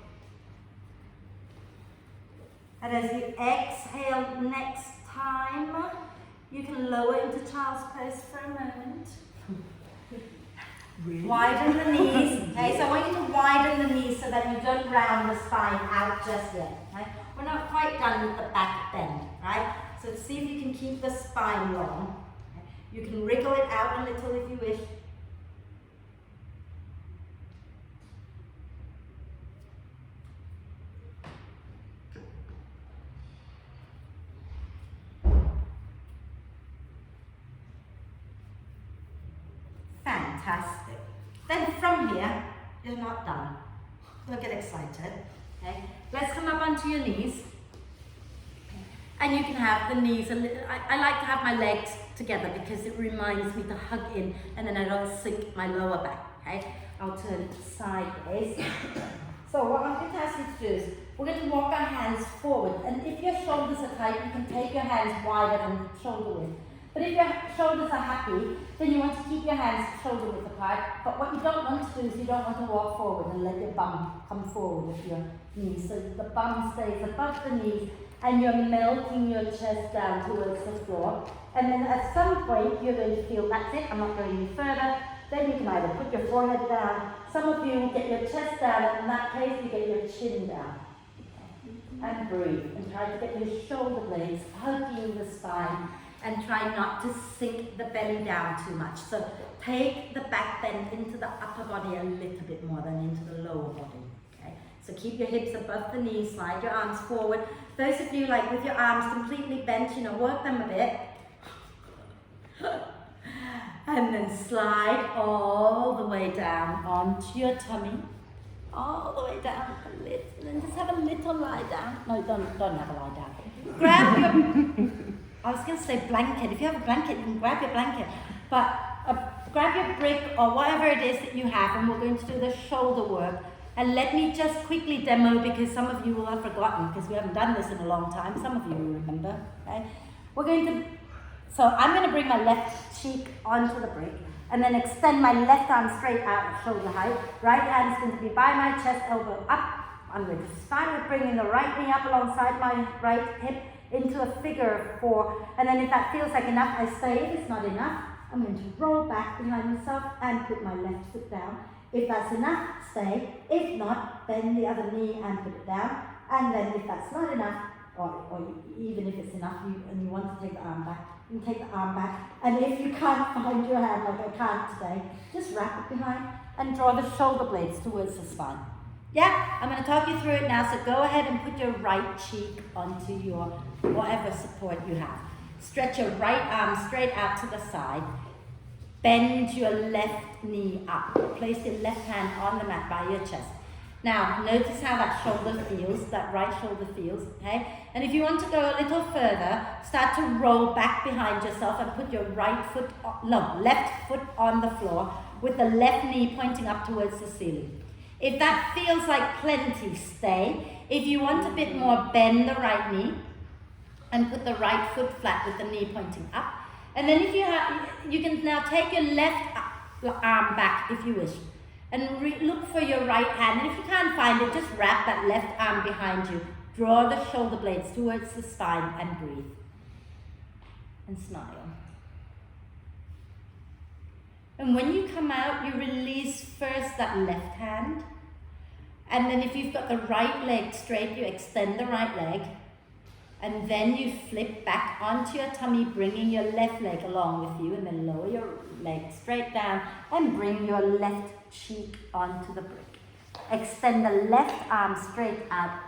And as you exhale next time, you can lower into child's pose for a moment. Really? Widen the knees. Okay, so I want you to widen the knees so that you don't round the spine out just yet. Right? We're not quite done with the back bend, right? So see if you can keep the spine long. Okay? You can wriggle it out a little if you wish. Fantastic. Then from here, you're not done. Don't get excited. Okay? Let's come up onto your knees. And you can have the knees a little. I like to have my legs together because it reminds me to hug in and then I don't sink my lower back. Okay? I'll turn sideways. So what I'm going to ask you to do is we're going to walk our hands forward. And if your shoulders are tight, you can take your hands wider than shoulder width. But if your shoulders are happy, then you want to keep your hands shoulder width apart. But what you don't want to do is you don't want to walk forward and let your bum come forward with your knees. So the bum stays above the knees and you're melting your chest down towards the floor. And then at some point you're going to feel, that's it, I'm not going any further. Then you can either put your forehead down. Some of you get your chest down, and in that case you get your chin down. And breathe. And try to get your shoulder blades hugging the spine. And try not to sink the belly down too much. So take the back bend into the upper body a little bit more than into the lower body. Okay? So keep your hips above the knees, slide your arms forward. Those of you like with your arms completely bent, you know, work them a bit. And then slide all the way down onto your tummy. All the way down a little. And then just have a little lie down. No, don't have a lie down. Grab your... I was going to say blanket. If you have a blanket, you can grab your blanket. But grab your brick or whatever it is that you have, and we're going to do the shoulder work. And let me just quickly demo, because some of you will have forgotten, because we haven't done this in a long time. Some of you will remember. Okay? We're going to, so I'm going to bring my left cheek onto the brick, and then extend my left arm straight out at shoulder height. Right hand is going to be by my chest, elbow up. I'm going to start with bringing the right knee up alongside my right hip into a figure of 4. And then if that feels like enough, I stay. If it's not enough, I'm going to roll back behind myself and put my left foot down. If that's enough, stay. If not, bend the other knee and put it down. And then if that's not enough, or even if it's enough and you want to take the arm back, you can take the arm back. And if you can't find your hand, like I can't today, just wrap it behind and draw the shoulder blades towards the spine. Yeah, I'm going to talk you through it now, so go ahead and put your right cheek onto your whatever support you have. Stretch your right arm straight out to the side. Bend your left knee up. Place your left hand on the mat by your chest. Now, notice how that shoulder feels, that right shoulder feels, okay? And if you want to go a little further, start to roll back behind yourself and put your left foot on the floor with the left knee pointing up towards the ceiling. If that feels like plenty, stay. If you want a bit more, bend the right knee and put the right foot flat with the knee pointing up. And then if you can now take your left arm back if you wish. And look for your right hand. And if you can't find it, just wrap that left arm behind you. Draw the shoulder blades towards the spine and breathe. And smile. And when you come out, you release first that left hand. And then if you've got the right leg straight, you extend the right leg. And then you flip back onto your tummy, bringing your left leg along with you. And then lower your leg straight down and bring your left cheek onto the brick. Extend the left arm straight out.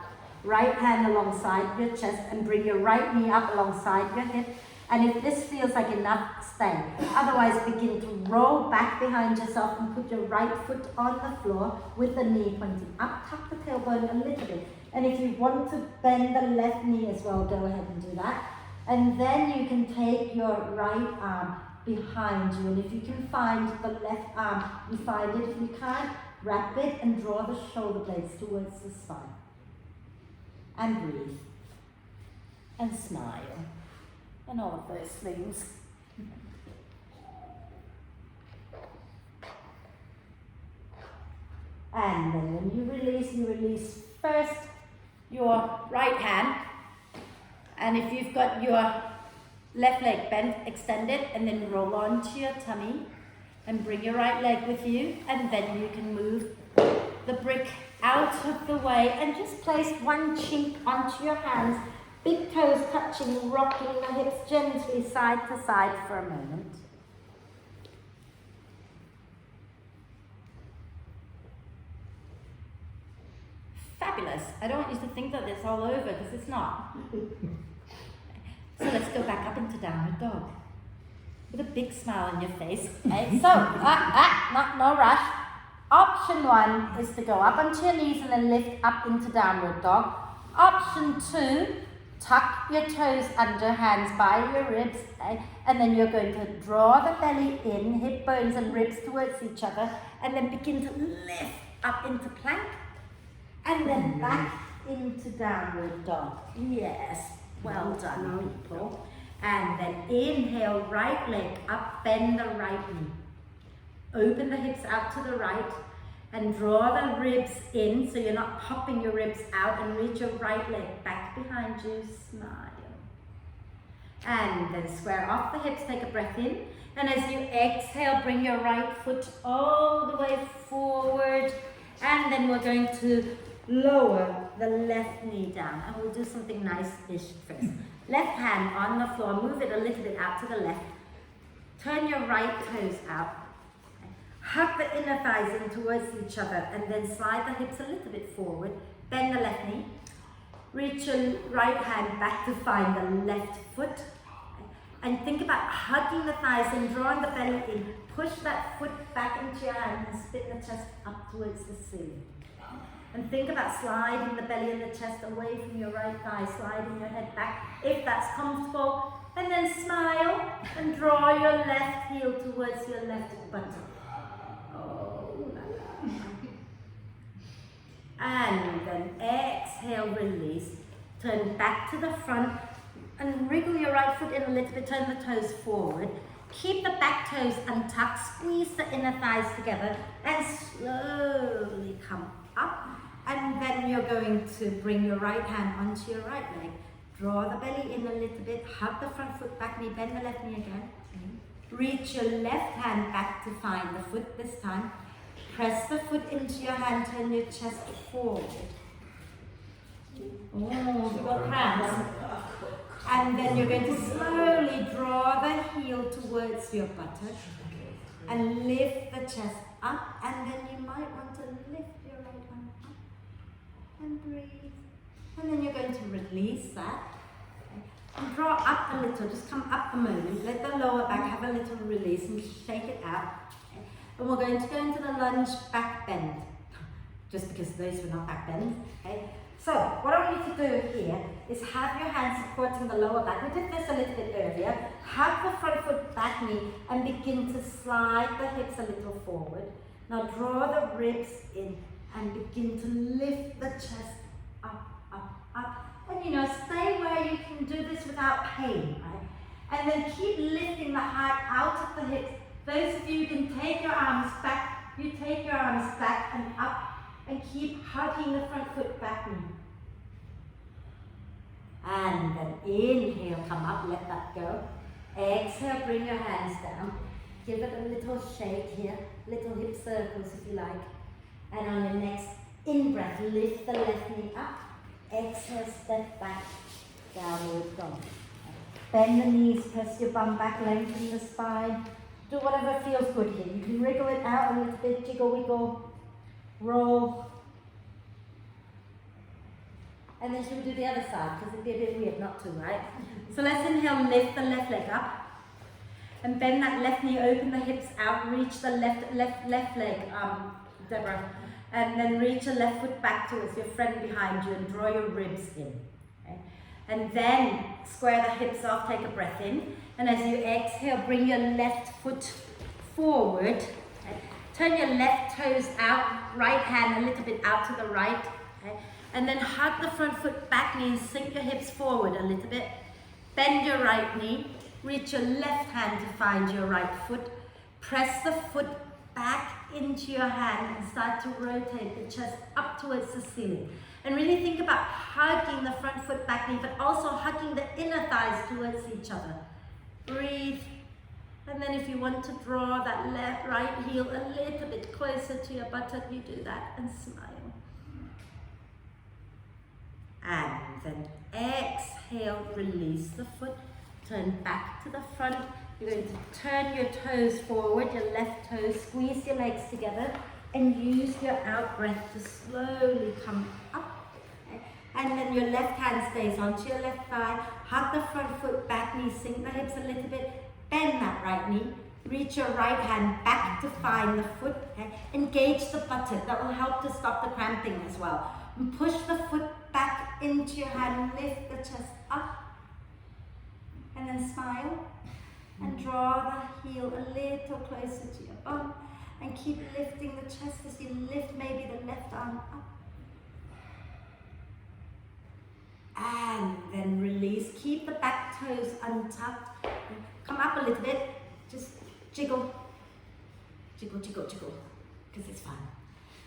Right hand alongside your chest and bring your right knee up alongside your hip. And if this feels like enough, stay. Otherwise, begin to roll back behind yourself and put your right foot on the floor with the knee pointing up. Tuck the tailbone a little bit. And if you want to bend the left knee as well, go ahead and do that. And then you can take your right arm behind you. And if you can find the left arm, you find it. If you can't, wrap it and draw the shoulder blades towards the spine. And breathe. And smile. And all of those things. And then when you release first your right hand. And if you've got your left leg bent, extend it, and then roll onto your tummy. And bring your right leg with you. And then you can move the brick out of the way and just place one cheek onto your hands. Big toes touching, rocking the hips gently side to side for a moment. Fabulous. I don't want you to think that it's all over, because it's not. So let's go back up into downward dog. With a big smile on your face. Okay? So, no rush. Option 1 is to go up onto your knees and then lift up into downward dog. Option 2, tuck your toes under, hands by your ribs, okay? And then you're going to draw the belly in, hip bones and ribs towards each other, and then begin to lift up into plank, and then back into downward dog. Yes, well done, people. And then inhale, right leg up, bend the right knee. Open the hips out to the right, and draw the ribs in so you're not popping your ribs out, and reach your right leg back behind you, smile. And then square off the hips, take a breath in. And as you exhale, bring your right foot all the way forward. And then we're going to lower the left knee down. And we'll do something nice-ish first. Left hand on the floor, move it a little bit out to the left. Turn your right toes out. Hug the inner thighs in towards each other, and then slide the hips a little bit forward. Bend the left knee. Reach your right hand back to find the left foot. And think about hugging the thighs and drawing the belly in. Push that foot back into your hand and spin the chest up towards the ceiling. And think about sliding the belly and the chest away from your right thigh, sliding your head back if that's comfortable. And then smile and draw your left heel towards your left buttock. Oh, la la. And then exhale, release. Turn back to the front and wriggle your right foot in a little bit, turn the toes forward. Keep the back toes untucked, squeeze the inner thighs together, and slowly come up. And then you're going to bring your right hand onto your right leg. Draw the belly in a little bit, hug the front foot back knee, bend the left knee again. Reach your left hand back to find the foot this time. Press the foot into your hand, turn your chest forward. Oh, you got cramps. And then you're going to slowly draw the heel towards your buttock and lift the chest up, and then you might want to lift your right arm up and breathe. And then you're going to release that. And draw up a little, just come up a moment. Let the lower back have a little release and shake it out. And we're going to go into the lunge back bend, just because those were not back bends. Okay? So what I want you to do here is have your hands supporting the lower back. We did this a little bit earlier. Hug the front foot back knee and begin to slide the hips a little forward. Now draw the ribs in and begin to lift the chest up, up, up. And you know, stay where you can do this without pain, right? And then keep lifting the heart out of the hips. Those of you who can take your arms back, you take your arms back and up and keep hugging the front foot back knee. And then inhale, come up, let that go. Exhale, bring your hands down. Give it a little shake here, little hip circles if you like. And on your next in-breath, lift the left knee up. Exhale, step back, downward dog. Bend the knees, press your bum back, lengthen the spine. Do whatever feels good here. You can wriggle it out a little bit, jiggle, wiggle, roll. And then should we do the other side? Because it'd be a bit weird not to, right? So let's inhale, lift the left leg up. And bend that left knee, open the hips out, reach the left leg, Deborah. And then reach your left foot back towards your friend behind you and draw your ribs in. Okay? And then square the hips off, take a breath in. And as you exhale, bring your left foot forward. Okay? Turn your left toes out, right hand a little bit out to the right. Okay? And then hug the front foot back knee and sink your hips forward a little bit. Bend your right knee. Reach your left hand to find your right foot. Press the foot back into your hand and start to rotate the chest up towards the ceiling. And really think about hugging the front foot back knee, but also hugging the inner thighs towards each other. Breathe. And then if you want to draw that right heel a little bit closer to your buttock, you do that and smile. And then exhale, release the foot, turn back to the front. You're going to turn your toes forward, your left toes, squeeze your legs together, and use your out breath to slowly come up. Okay? And then your left hand stays onto your left thigh, hug the front foot back knee, sink the hips a little bit, bend that right knee, reach your right hand back to find the foot, okay? Engage the buttock, that will help to stop the cramping as well. And push the foot back into your hand, lift the chest up, and then smile. And draw the heel a little closer to your bum. And keep lifting the chest as you lift maybe the left arm up. And then release. Keep the back toes untucked. Come up a little bit. Just jiggle. Jiggle, jiggle, jiggle. Because it's fun.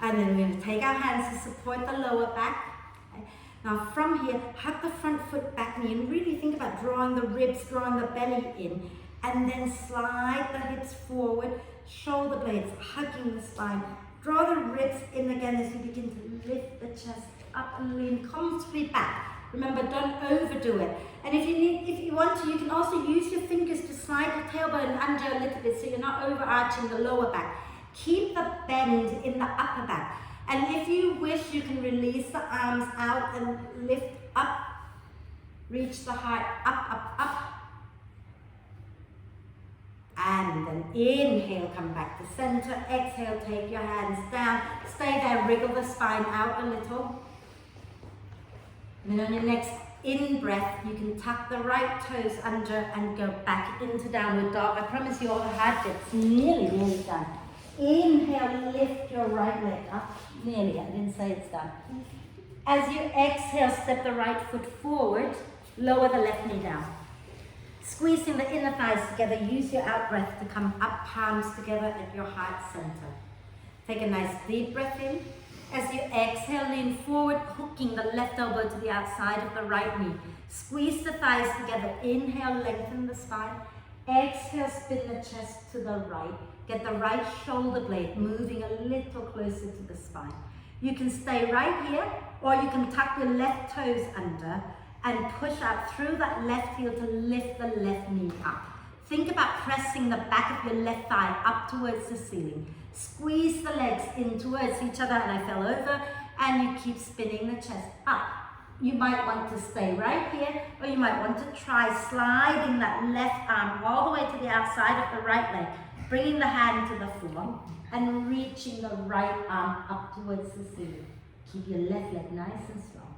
And then we're going to take our hands to support the lower back. Okay. Now from here, hug the front foot back knee and really think about drawing the ribs, drawing the belly in. And then slide the hips forward, shoulder blades hugging the spine. Draw the ribs in again as you begin to lift the chest up and lean comfortably back. Remember, don't overdo it. And if you want to, you can also use your fingers to slide the tailbone under a little bit so you're not overarching the lower back. Keep the bend in the upper back. And if you wish, you can release the arms out and lift up. Reach the heart up, up, up. And then inhale, come back to center. Exhale, take your hands down. Stay there, wriggle the spine out a little. And then on your next in-breath, you can tuck the right toes under and go back into downward dog. I promise you all the hard bits nearly done. Inhale, lift your right leg up. Nearly, I didn't say it's done. As you exhale, step the right foot forward. Lower the left knee down. Squeezing the inner thighs together, use your out breath to come up, palms together at your heart center. Take a nice deep breath in. As you exhale, lean forward, hooking the left elbow to the outside of the right knee. Squeeze the thighs together. Inhale, lengthen the spine. Exhale, spin the chest to the right. Get the right shoulder blade moving a little closer to the spine. You can stay right here, or you can tuck your left toes under and push out through that left heel to lift the left knee up. Think about pressing the back of your left thigh up towards the ceiling. Squeeze the legs in towards each other, and I fell over, and you keep spinning the chest up. You might want to stay right here, or you might want to try sliding that left arm all the way to the outside of the right leg, bringing the hand to the floor, and reaching the right arm up towards the ceiling. Keep your left leg nice and strong.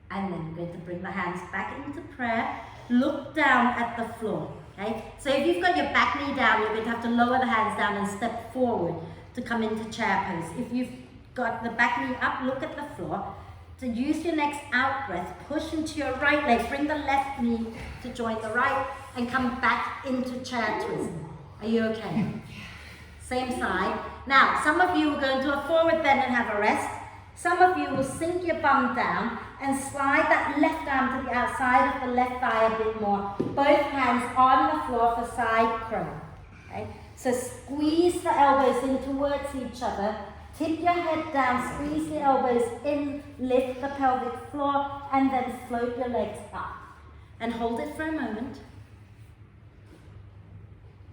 And then you're going to bring the hands back into prayer. Look down at the floor, okay? So if you've got your back knee down, you're going to have to lower the hands down and step forward to come into chair pose. If you've got the back knee up, look at the floor. To use your next out breath, push into your right leg, bring the left knee to join the right, and come back into chair twist. Are you okay? Same side. Now, some of you will go into a forward bend and have a rest. Some of you will sink your bum down and slide that left arm to the outside of the left thigh a bit more. Both hands on the floor for side crow. Okay? So squeeze the elbows in towards each other. Tip your head down, squeeze the elbows in, lift the pelvic floor, and then float your legs up. And hold it for a moment.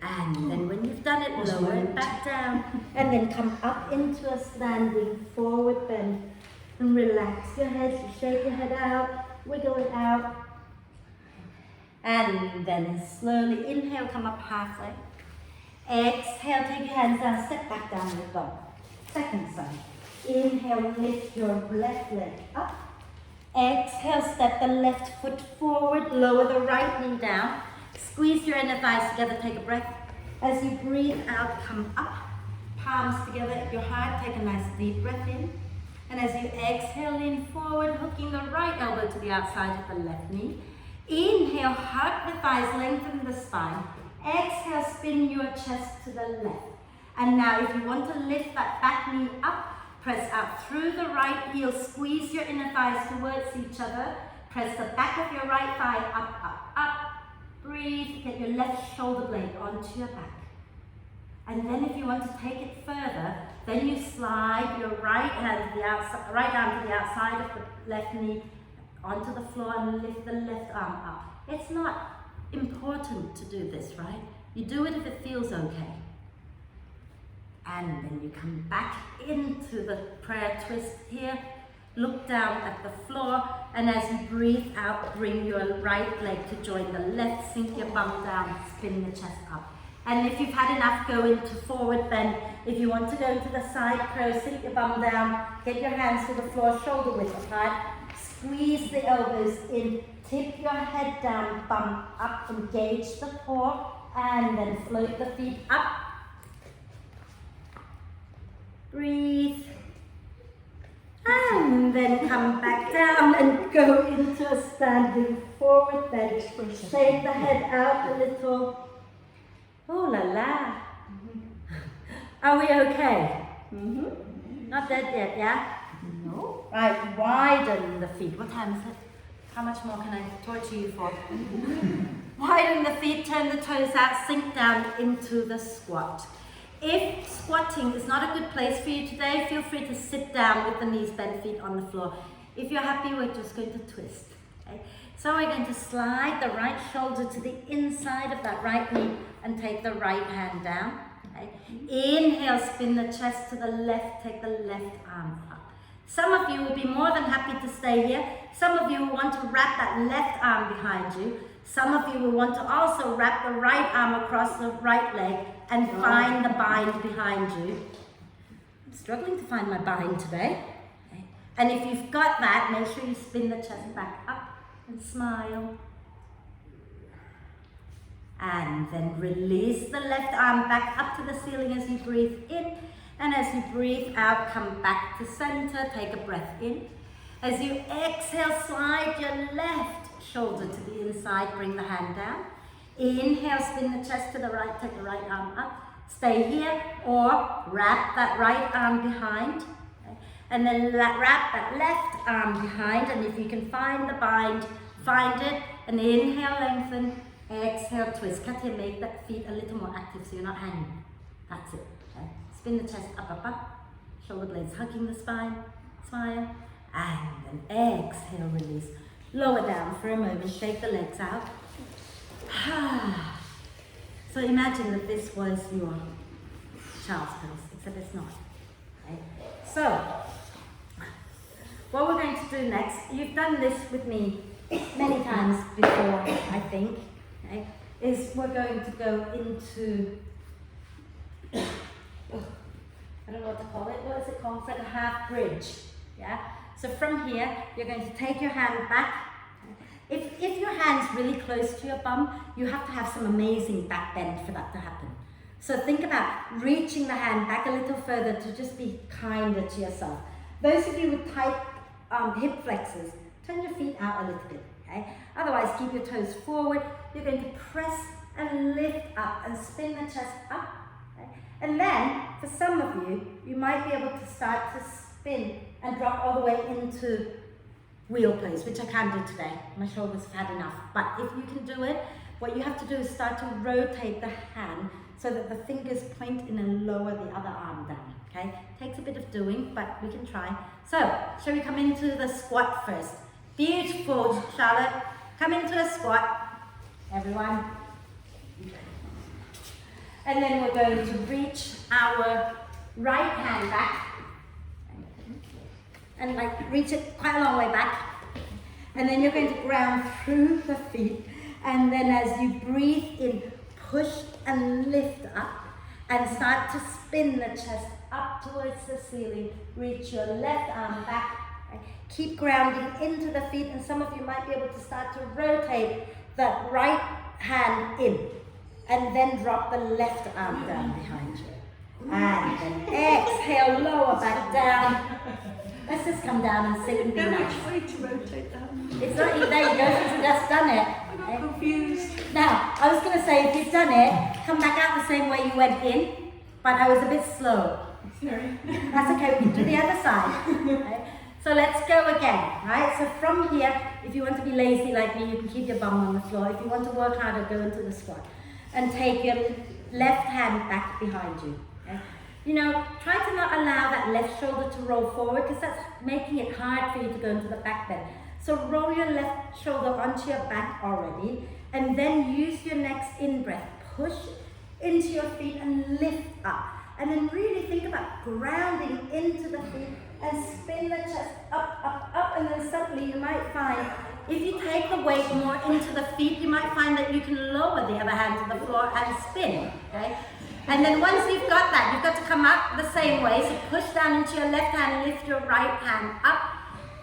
And then when you've done it, lower it back down. And then come up into a standing forward bend. And relax your head, you shake your head out, wiggle it out. And then slowly inhale, come up halfway. Exhale, take your hands down, step back down with bum. Second side. Inhale, lift your left leg up. Exhale, step the left foot forward, lower the right knee down. Squeeze your inner thighs together, take a breath. As you breathe out, come up. Palms together at your heart, take a nice deep breath in. And as you exhale, lean forward, hooking the right elbow to the outside of the left knee. Inhale, hug the thighs, lengthen the spine. Exhale, spin your chest to the left. And now if you want to lift that back knee up, press out through the right heel, squeeze your inner thighs towards each other. Press the back of your right thigh up, up, up. Breathe, get your left shoulder blade onto your back. And then if you want to take it further, then you slide your right hand to the outside, right arm to the outside of the left knee onto the floor and lift the left arm up. It's not important to do this, right? You do it if it feels okay. And then you come back into the prayer twist here. Look down at the floor, and as you breathe out, bring your right leg to join the left, sink your bum down, spin the chest up. And if you've had enough, go into forward bend. If you want to go into the side crow, sink your bum down, get your hands to the floor, shoulder width apart, squeeze the elbows in, tip your head down, bum up, engage the core, and then float the feet up. Breathe. And then come back down and go into a standing forward bend. Shake the head out a little. Oh la la. Are we okay? Not dead yet, yeah? No. Right, widen the feet. What time is it? How much more can I torture you for? Widen the feet, turn the toes out, sink down into the squat. If squatting is not a good place for you today, feel free to sit down with the knees bent, feet on the floor. If you're happy, we're just going to twist. Okay? So we're going to slide the right shoulder to the inside of that right knee and take the right hand down. Okay? Inhale, spin the chest to the left, take the left arm up. Some of you will be more than happy to stay here. Some of you will want to wrap that left arm behind you. Some of you will want to also wrap the right arm across the right leg and find the bind behind you. I'm struggling to find my bind today. Okay. And if you've got that, make sure you spin the chest back up and smile. And then release the left arm back up to the ceiling as you breathe in. And as you breathe out, come back to center, take a breath in. As you exhale, slide your left shoulder to the inside, bring the hand down. Inhale, spin the chest to the right, take the right arm up. stay here, or wrap that right arm behind, okay? And then wrap that left arm behind, and if you can find the bind, find it, and inhale, lengthen, exhale, twist. Katya, make that feet a little more active so you're not hanging. That's it, okay? Spin the chest up, up, up, shoulder blades hugging the spine, smile, and then exhale, release. Lower down for a moment, shake the legs out. So imagine that this was your child's pose, except it's not. Okay? So, what we're going to do next, you've done this with me many times before, I think, okay, is we're going to go into, I don't know what to call it, what is it called? It's like a half bridge, yeah? So from here, you're going to take your hand back. If your hand's really close to your bum, you have to have some amazing back bend for that to happen. So think about reaching the hand back a little further to just be kinder to yourself. Those of you with tight hip flexors, turn your feet out a little bit, okay? Otherwise, keep your toes forward. You're going to press and lift up and spin the chest up. Okay? And then, for some of you, you might be able to start to spin and drop all the way into wheel pose, which I can't do today. My shoulders have had enough. But if you can do it, what you have to do is start to rotate the hand so that the fingers point in and lower the other arm down, okay? Takes a bit of doing, but we can try. So, shall we come into the squat first? Beautiful, Charlotte. Come into a squat, everyone. And then we're going to reach our right hand back. And like reach it quite a long way back. And then you're going to ground through the feet. And then as you breathe in, push and lift up. And start to spin the chest up towards the ceiling. Reach your left arm back. Keep grounding into the feet. And some of you might be able to start to rotate the right hand in. And then drop the left arm down behind you. And then exhale, lower back down. Let's just come down and sit and be nice. Which way to rotate that? It's not even there, you go, you've just done it. I got confused. Now, I was going to say, if you've done it, come back out the same way you went in, but I was a bit slow. Sorry. That's okay, we can do the other side. Right? So let's go again, right? So from here, if you want to be lazy like me, you can keep your bum on the floor. If you want to work harder, go into the squat. And take your left hand back behind you. Okay? You know, try to not allow that left shoulder to roll forward because that's making it hard for you to go into the back bend. So roll your left shoulder onto your back already and then use your next in-breath. Push into your feet and lift up. And then really think about grounding into the feet and spin the chest up, up, up. And then suddenly you might find, if you take the weight more into the feet, you might find that you can lower the other hand to the floor and spin, okay? And then once you've got that, you've got to come up the same way. So push down into your left hand, lift your right hand up.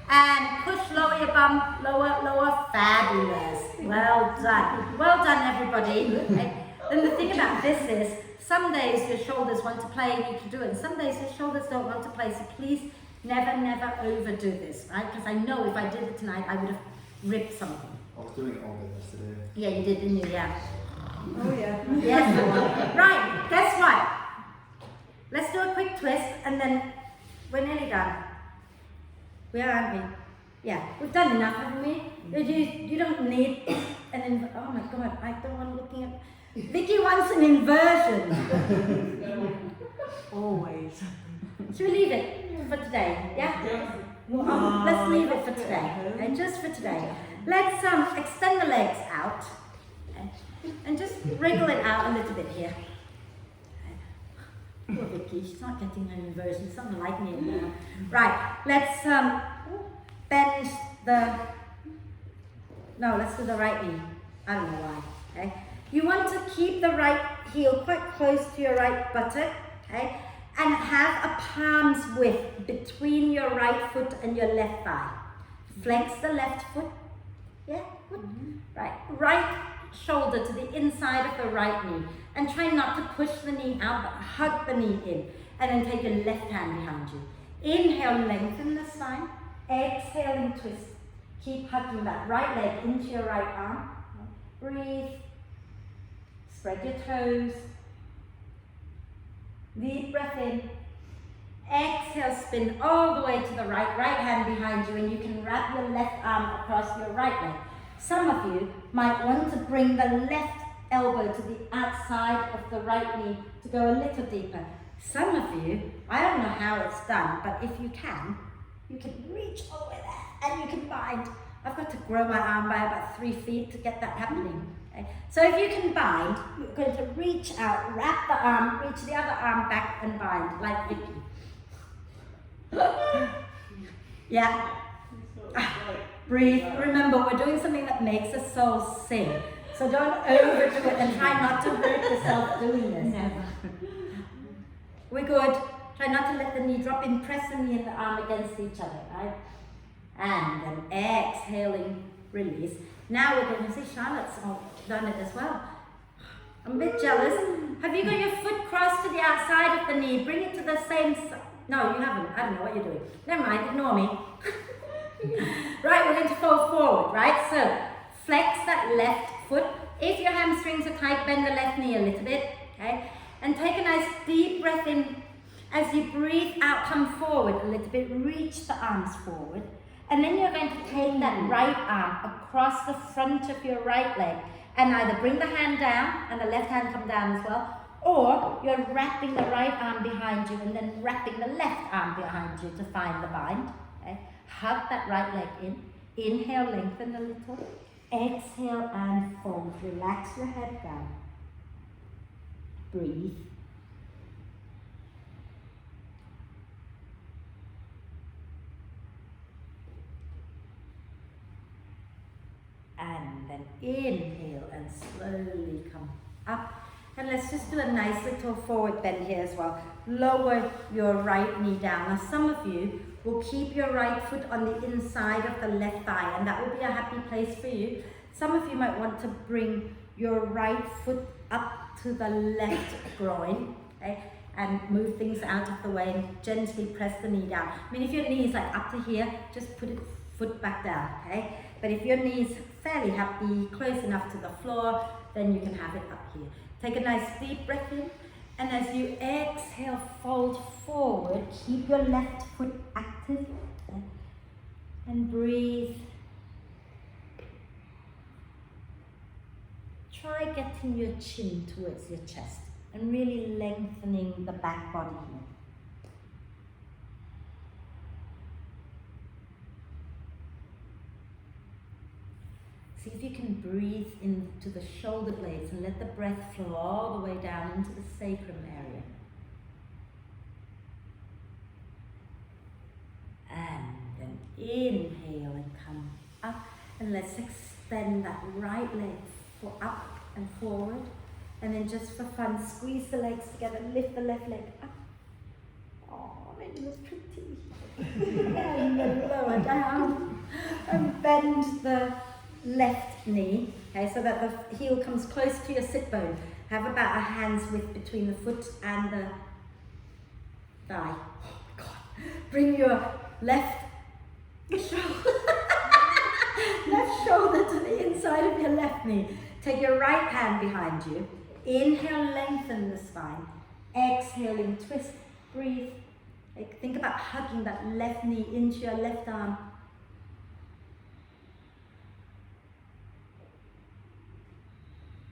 And push, lower your bum, lower, lower. Fabulous. Well done. Well done, everybody. Okay? And the thing about this is, some days your shoulders want to play and you can do it. And some days your shoulders don't want to play. So please never, never overdo this, right? Because I know if I did it tonight, I would have ripped something. I was doing it all day yesterday. Yeah, you did, didn't you? Yeah. Oh yeah. Yes. Right, guess what? Let's do a quick twist and then we're nearly done. We are, aren't we? Yeah, we've done enough, haven't we? You don't need an oh my god, I don't want looking at Vicky wants an inversion. Always. Should we leave it for today? Yeah? Let's leave it for today. And just for today. Let's extend the legs out. And just wriggle it out a little bit here. Poor Vicky, she's not getting her inversion. She's not liking it anymore. Right, let's bend the. No, let's do the right knee. I don't know why. Okay. You want to keep the right heel quite close to your right buttock. Okay, and have a palm's width between your right foot and your left thigh. Flex the left foot. Yeah. Good. Right. Right shoulder to the inside of the right knee and try not to push the knee out but hug the knee in and then take your left hand behind you. Inhale, lengthen the spine. Exhale and twist. Keep hugging that right leg into your right arm. Breathe. Spread your toes. Deep breath in. Exhale, spin all the way to the right. Right hand behind you, and you can wrap your left arm across your right leg. Some of you might want to bring the left elbow to the outside of the right knee to go a little deeper. Some of you, I don't know how it's done, but if you can reach all the way there and you can bind. I've got to grow my arm by about 3 feet to get that happening. Okay? So if you can bind, you're going to reach out, wrap the arm, reach the other arm back and bind, like Vicky. Yeah. Breathe. Remember, we're doing something that makes the soul sing. So don't overdo it and try not to hurt yourself doing this. Never. We're good. Try not to let the knee drop in. Press the knee and the arm against each other, right? And then exhaling, release. Now we're going to see Charlotte's done it as well. I'm a bit jealous. Have you got your foot crossed to the outside of the knee? Bring it to the same side. No, you haven't. I don't know what you're doing. Never mind, ignore me. Right, we're going to fold forward, right? So, flex that left foot. If your hamstrings are tight, bend the left knee a little bit, okay? And take a nice deep breath in. As you breathe out, come forward a little bit. Reach the arms forward. And then you're going to take that right arm across the front of your right leg and either bring the hand down and the left hand come down as well, or you're wrapping the right arm behind you and then wrapping the left arm behind you to find the bind. Okay? Hug that right leg in. Inhale, lengthen a little. Exhale and fold. Relax your head down. Breathe. And then inhale and slowly come up. And let's just do a nice little forward bend here as well. Lower your right knee down. Now some of you will keep your right foot on the inside of the left thigh, and that will be a happy place for you. Some of you might want to bring your right foot up to the left groin, okay? And move things out of the way and gently press the knee down. I mean, if your knee is like up to here, just put it foot back down, okay? But if your knee is fairly happy, close enough to the floor, then you can have it up here. Take a nice deep breath in, and as you exhale, fold forward. Keep your left foot active, okay? And breathe. Try getting your chin towards your chest and really lengthening the back body here. See if you can breathe into the shoulder blades and let the breath flow all the way down into the sacrum area. And then inhale and come up. And let's extend that right leg for up and forward. And then just for fun, squeeze the legs together, lift the left leg up. Oh, it looks pretty. And then lower down. And bend the left knee, okay, so that the heel comes close to your sit bone. Have about a hand's width between the foot and the thigh. Oh my God. Bring your left shoulder to the inside of your left knee. Take your right hand behind you. Inhale, lengthen the spine. Exhaling, twist, breathe. Think about hugging that left knee into your left arm.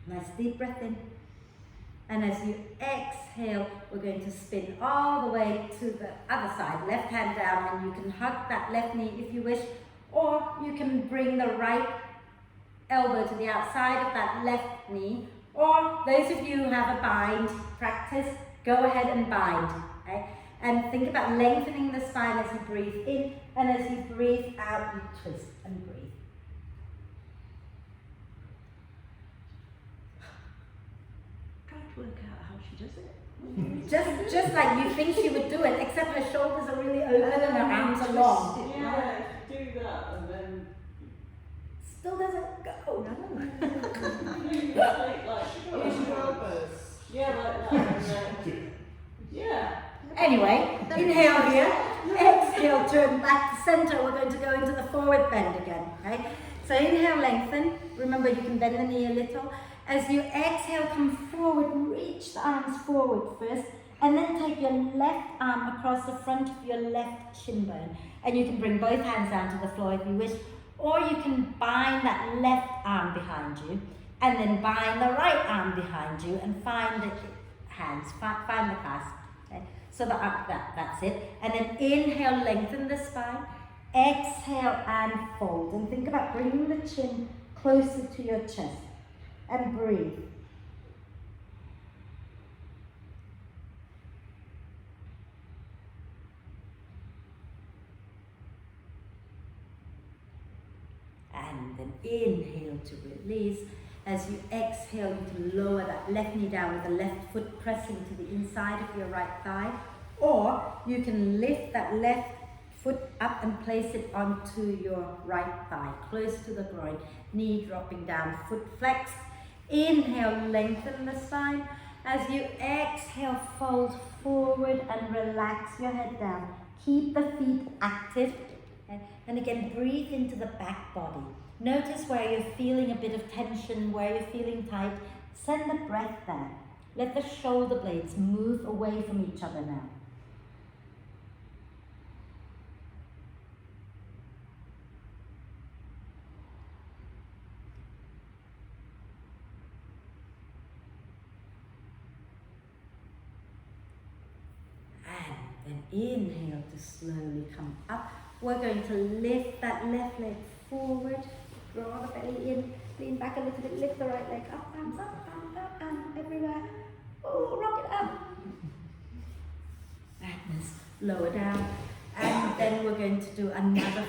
Nice deep breath in. And as you exhale, we're going to spin all the way to the other side. Left hand down, and you can hug that left knee if you wish, or you can bring the right elbow to the outside of that left knee, or those of you who have a bind practice, go ahead and bind. Okay? And think about lengthening the spine as you breathe in, and as you breathe out, you twist and breathe. Work out how she does it. Just like you think she would do it, except her shoulders are really open and her arms are long. Yeah, do that and then Still doesn't go. like use your elbows. Yeah, like that. And then, yeah. Anyway, inhale here, exhale, turn back to center. We're going to go into the forward bend again. Okay? So inhale, lengthen. Remember, you can bend the knee a little. As you exhale, come forward, reach the arms forward first, And then take your left arm across the front of your left shin bone. And you can bring both hands down to the floor if you wish. Or you can bind that left arm behind you. And then bind the right arm behind you and find the hands, find the clasp. Okay? So that's it. And then inhale, lengthen the spine. Exhale and fold. And think about bringing the chin closer to your chest. And breathe. And then inhale to release. As you exhale, you can lower that left knee down with the left foot pressing to the inside of your right thigh. Or you can lift that left foot up and place it onto your right thigh, close to the groin. Knee dropping down, foot flexed. Inhale, lengthen the spine. As you exhale, fold forward and relax your head down. Keep the feet active. Okay? And again, breathe into the back body. Notice where you're feeling a bit of tension, where you're feeling tight. Send the breath there. Let the shoulder blades move away from each other now. And inhale to slowly come up. We're going to lift that left leg forward, draw the belly in, lean back a little bit, lift the right leg up, arms and everywhere. Oh, rock it up. Madness. Lower down. And then we're going to do another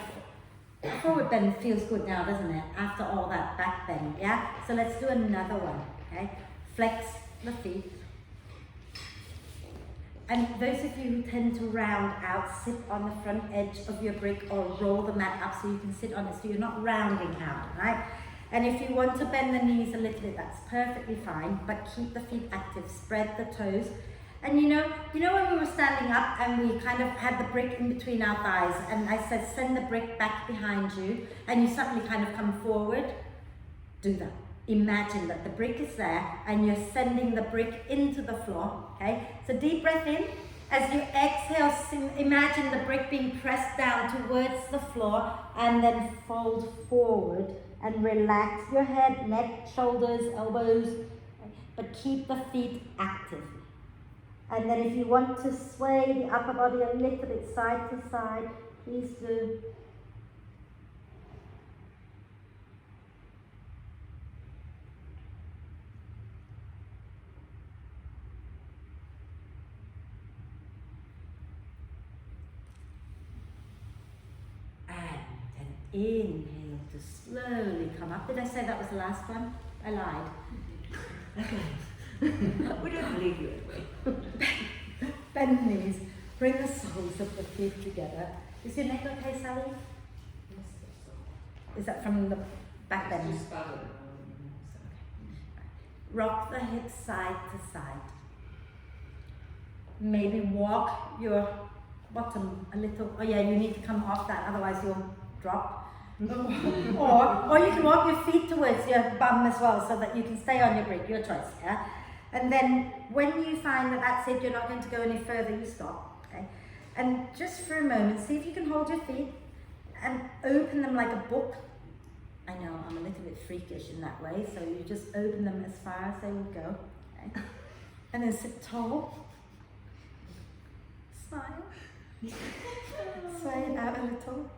forward bend. Feels good now, doesn't it? After all that back bend, yeah? So let's do another one, okay? Flex the feet. And those of you who tend to round out, sit on the front edge of your brick or roll the mat up so you can sit on it so you're not rounding out, right? And if you want to bend the knees a little bit, that's perfectly fine, but keep the feet active, spread the toes. And you know when we were standing up and we kind of had the brick in between our thighs and I said, send the brick back behind you and you suddenly kind of come forward? Do that. Imagine that the brick is there and you're sending the brick into the floor, okay? So deep breath in. As you exhale, imagine the brick being pressed down towards the floor and then fold forward and relax your head, neck, shoulders, elbows, okay? But keep the feet active. And then if you want to sway the upper body a little bit side to side, please do. Inhale to slowly come up. Did I say that was the last one? I lied. Okay. We don't believe you anyway. Bend the knees. Bring the soles of the feet together. Is your neck okay, Sally? Is that from the back bend? Rock the hips side to side. Maybe walk your bottom a little. Oh yeah, you need to come off that, otherwise you'll drop. or you can walk your feet towards your bum as well so that you can stay on your brick, your choice, yeah? And then when you find that that's it, you're not going to go any further, you stop, okay? And just for a moment, see if you can hold your feet and open them like a book. I know, I'm a little bit freakish in that way, so you just open them as far as they will go, okay? And then sit tall. Smile. Sway it out a little.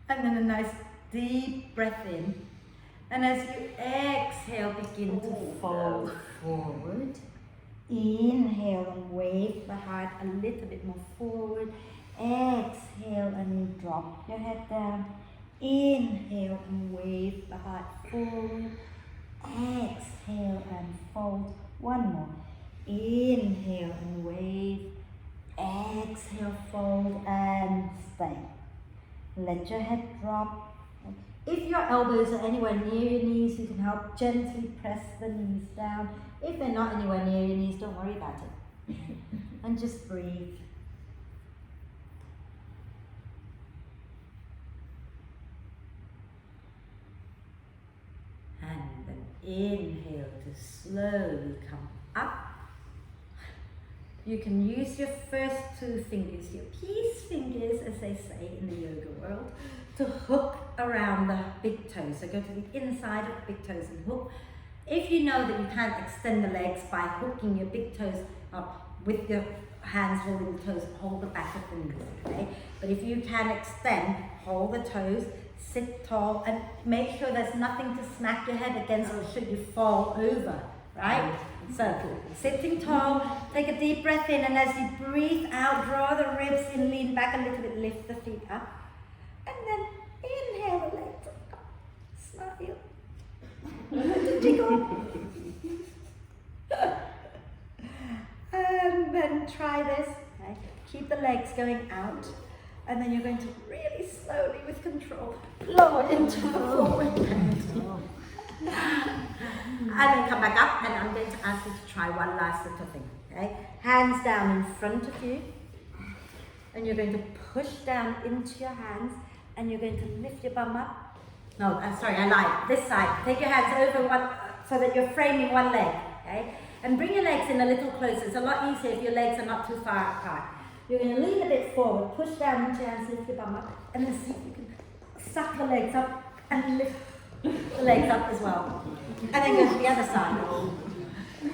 And then a nice deep breath in. And as you exhale, begin to fold forward. Inhale and wave the heart a little bit more forward. Exhale and you drop your head down. Inhale and wave the heart forward. Exhale and fold. One more. Inhale and wave. Exhale, fold and stay. Let your head drop. If your elbows are anywhere near your knees, you can help gently press the knees down. If they're not anywhere near your knees, don't worry about it. And just breathe. And then inhale to slowly come up. You can use your first two fingers, your peace fingers, as they say in the yoga world, to hook around the big toes. So go to the inside of the big toes and hook. If you know that you can't extend the legs by hooking your big toes up with your hands holding the toes, hold the back of the knees, okay? But if you can extend, hold the toes, sit tall, and make sure there's nothing to smack your head against or should you fall over, right? So, sitting tall, take a deep breath in, and as you breathe out, draw the ribs in, lean back a little bit, lift the feet up, and then inhale the legs up, smile, jiggle. And then try this, okay? Keep the legs going out, and then you're going to really slowly, with control, lower into the forward bend. And then come back up, and I'm going to ask you to try one last little thing, okay? Hands down in front of you, and you're going to push down into your hands, and you're going to lift your bum up. No, I'm sorry, I lied. This side. Take your hands over one, so that you're framing one leg, okay? And bring your legs in a little closer. It's a lot easier if your legs are not too far apart. You're going to lean a bit forward, push down into your hands, lift your bum up, and then see if you can suck the legs up and lift the legs up as well. And then go to the other side.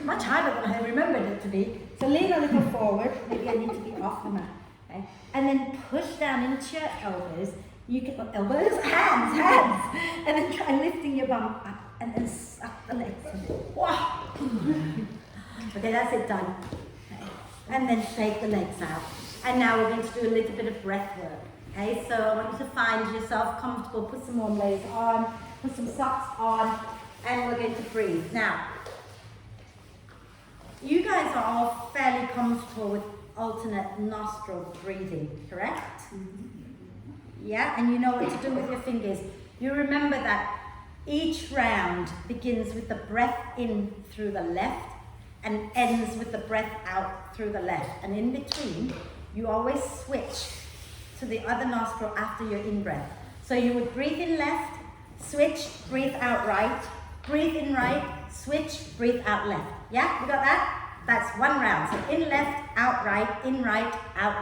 Much harder than I remembered it to be. So lean a little forward. Maybe I need to be off the mat. Okay? And then push down into your elbows. You can hands. And then try lifting your bum up and then suck the legs in. Wow. Okay, that's it, done. Okay. And then shake the legs out. And now we're going to do a little bit of breath work. Okay, so I want you to find yourself comfortable, put some warm layers on, put some socks on, and we're going to breathe. Now, you guys are all fairly comfortable with alternate nostril breathing, correct? Yeah, and you know what to do with your fingers. You remember that each round begins with the breath in through the left and ends with the breath out through the left. And in between, you always switch to the other nostril after your in-breath. So you would breathe in left, switch, breathe out right, breathe in right, switch, breathe out left. Yeah, you got that? That's one round. So in left, out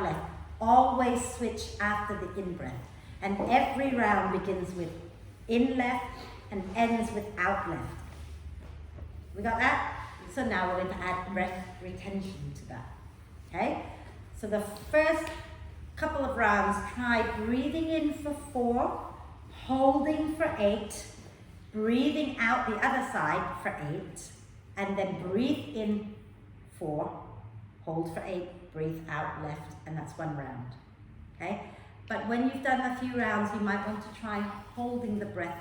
left. Always switch after the in-breath. And every round begins with in left and ends with out left. We got that? So now we're going to add breath retention to that. Okay? So the first couple of rounds, try breathing in for 4, holding for 8, breathing out the other side for 8, and then breathe in 4, hold for 8, breathe out left, and that's one round. Okay? But when you've done a few rounds, you might want to try holding the breath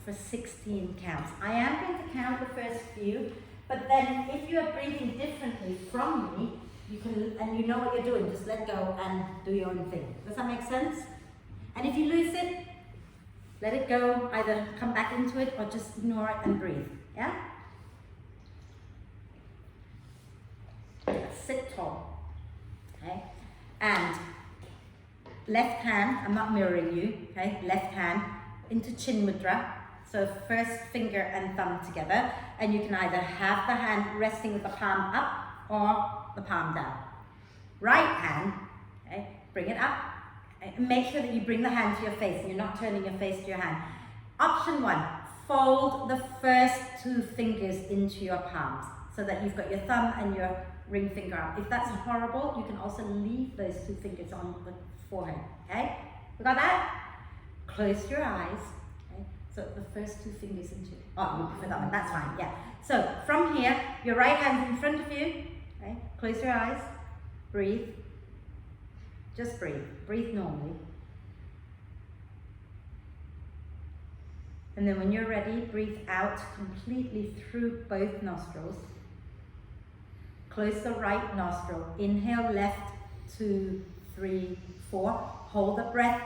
for 16 counts. I am going to count the first few, but then if you are breathing differently from me, you can, and you know what you're doing, just let go and do your own thing. Does that make sense? And if you lose it, let it go, either come back into it or just ignore it and breathe. Yeah? Sit tall. Okay? And left hand, I'm not mirroring you, okay? Left hand into Chin Mudra. So first finger and thumb together. And you can either have the hand resting with the palm up or the palm down. Right hand, okay? Bring it up. Okay? And make sure that you bring the hand to your face and you're not turning your face to your hand. Option 1, fold the first 2 fingers into your palms so that you've got your thumb and your ring finger up. If that's horrible, you can also leave those 2 fingers on the forehead, okay? We got that? Close your eyes, okay? So the first 2 fingers into, oh, you prefer that one, that's fine, yeah. So from here, your right hand's in front of you, okay? Close your eyes, breathe. Just breathe, breathe normally. And then when you're ready, breathe out completely through both nostrils. Close the right nostril. Inhale left, 2, 3, 4. Hold the breath.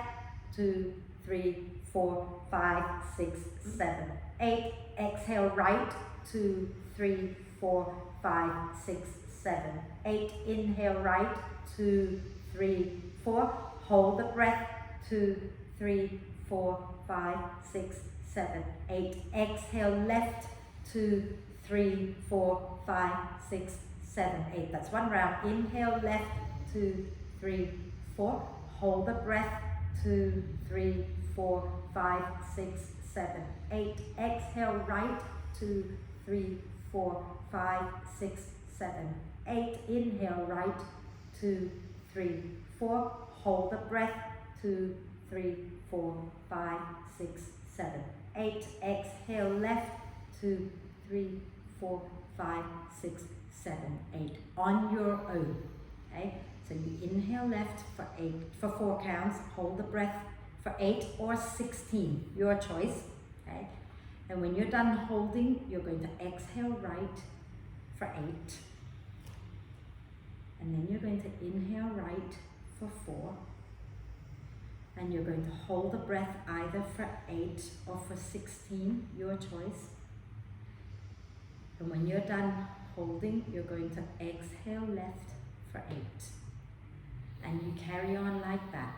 2, 3, 4, 5, 6, 7, 8. Exhale right. 2, 3, 4, 5, 6, 7, 8. Inhale right. 2, 3, 4. Hold the breath. 2, 3, 4, 5, 6, 7, 8. Exhale left. 2, 3, 4, 5, 6, 7, 8. That's one round. Inhale, left, 2, 3, 4. Hold the breath, 2, 3, 4, 5, 6, 7, 8. Exhale, right, 2, 3, 4, 5, 6, 7, 8. Inhale, right, 2, 3, 4. Hold the breath, 2, 3, 4, 5, 6, 7, 8. Exhale, left, 2, 3, 4, 5, 6, 7, 8. On your own. Okay? So you inhale left for 4 counts, hold the breath for 8 or 16, your choice. Okay? And when you're done holding, you're going to exhale right for 8. And then you're going to inhale right for 4. And you're going to hold the breath either for 8 or for 16, your choice. And when you're done holding, you're going to exhale left for 8. And you carry on like that.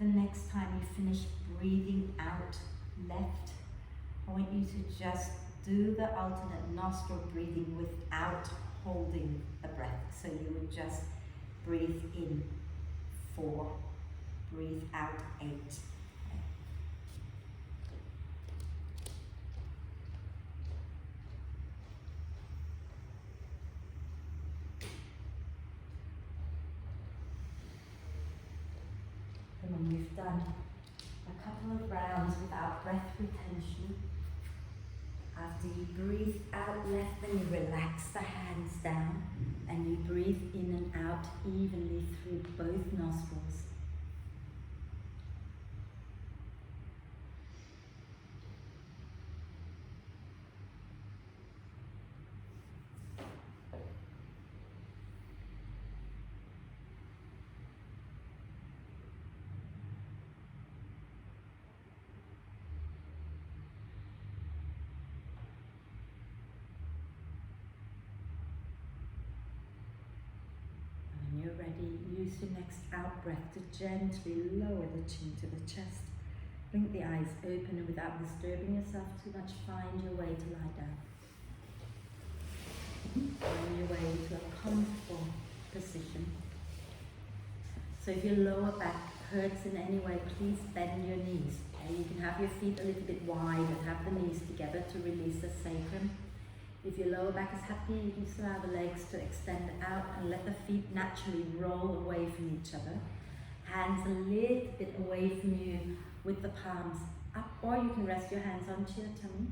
The next time you finish breathing out left, I want you to just do the alternate nostril breathing without holding the breath. So you would just breathe in 4, breathe out 8. And when you've done a couple of rounds without breath retention, after you breathe out left, then you relax the hands down and you breathe in and out evenly through both nostrils. When you're ready, use your next out breath to gently lower the chin to the chest. Blink the eyes open and without disturbing yourself too much, find your way to lie down. Find your way to a comfortable position. So if your lower back hurts in any way, please bend your knees. Okay? You can have your feet a little bit wide and have the knees together to release the sacrum. If your lower back is happy, you can just allow the legs to extend out and let the feet naturally roll away from each other. Hands a little bit away from you with the palms up, or you can rest your hands onto your tummy.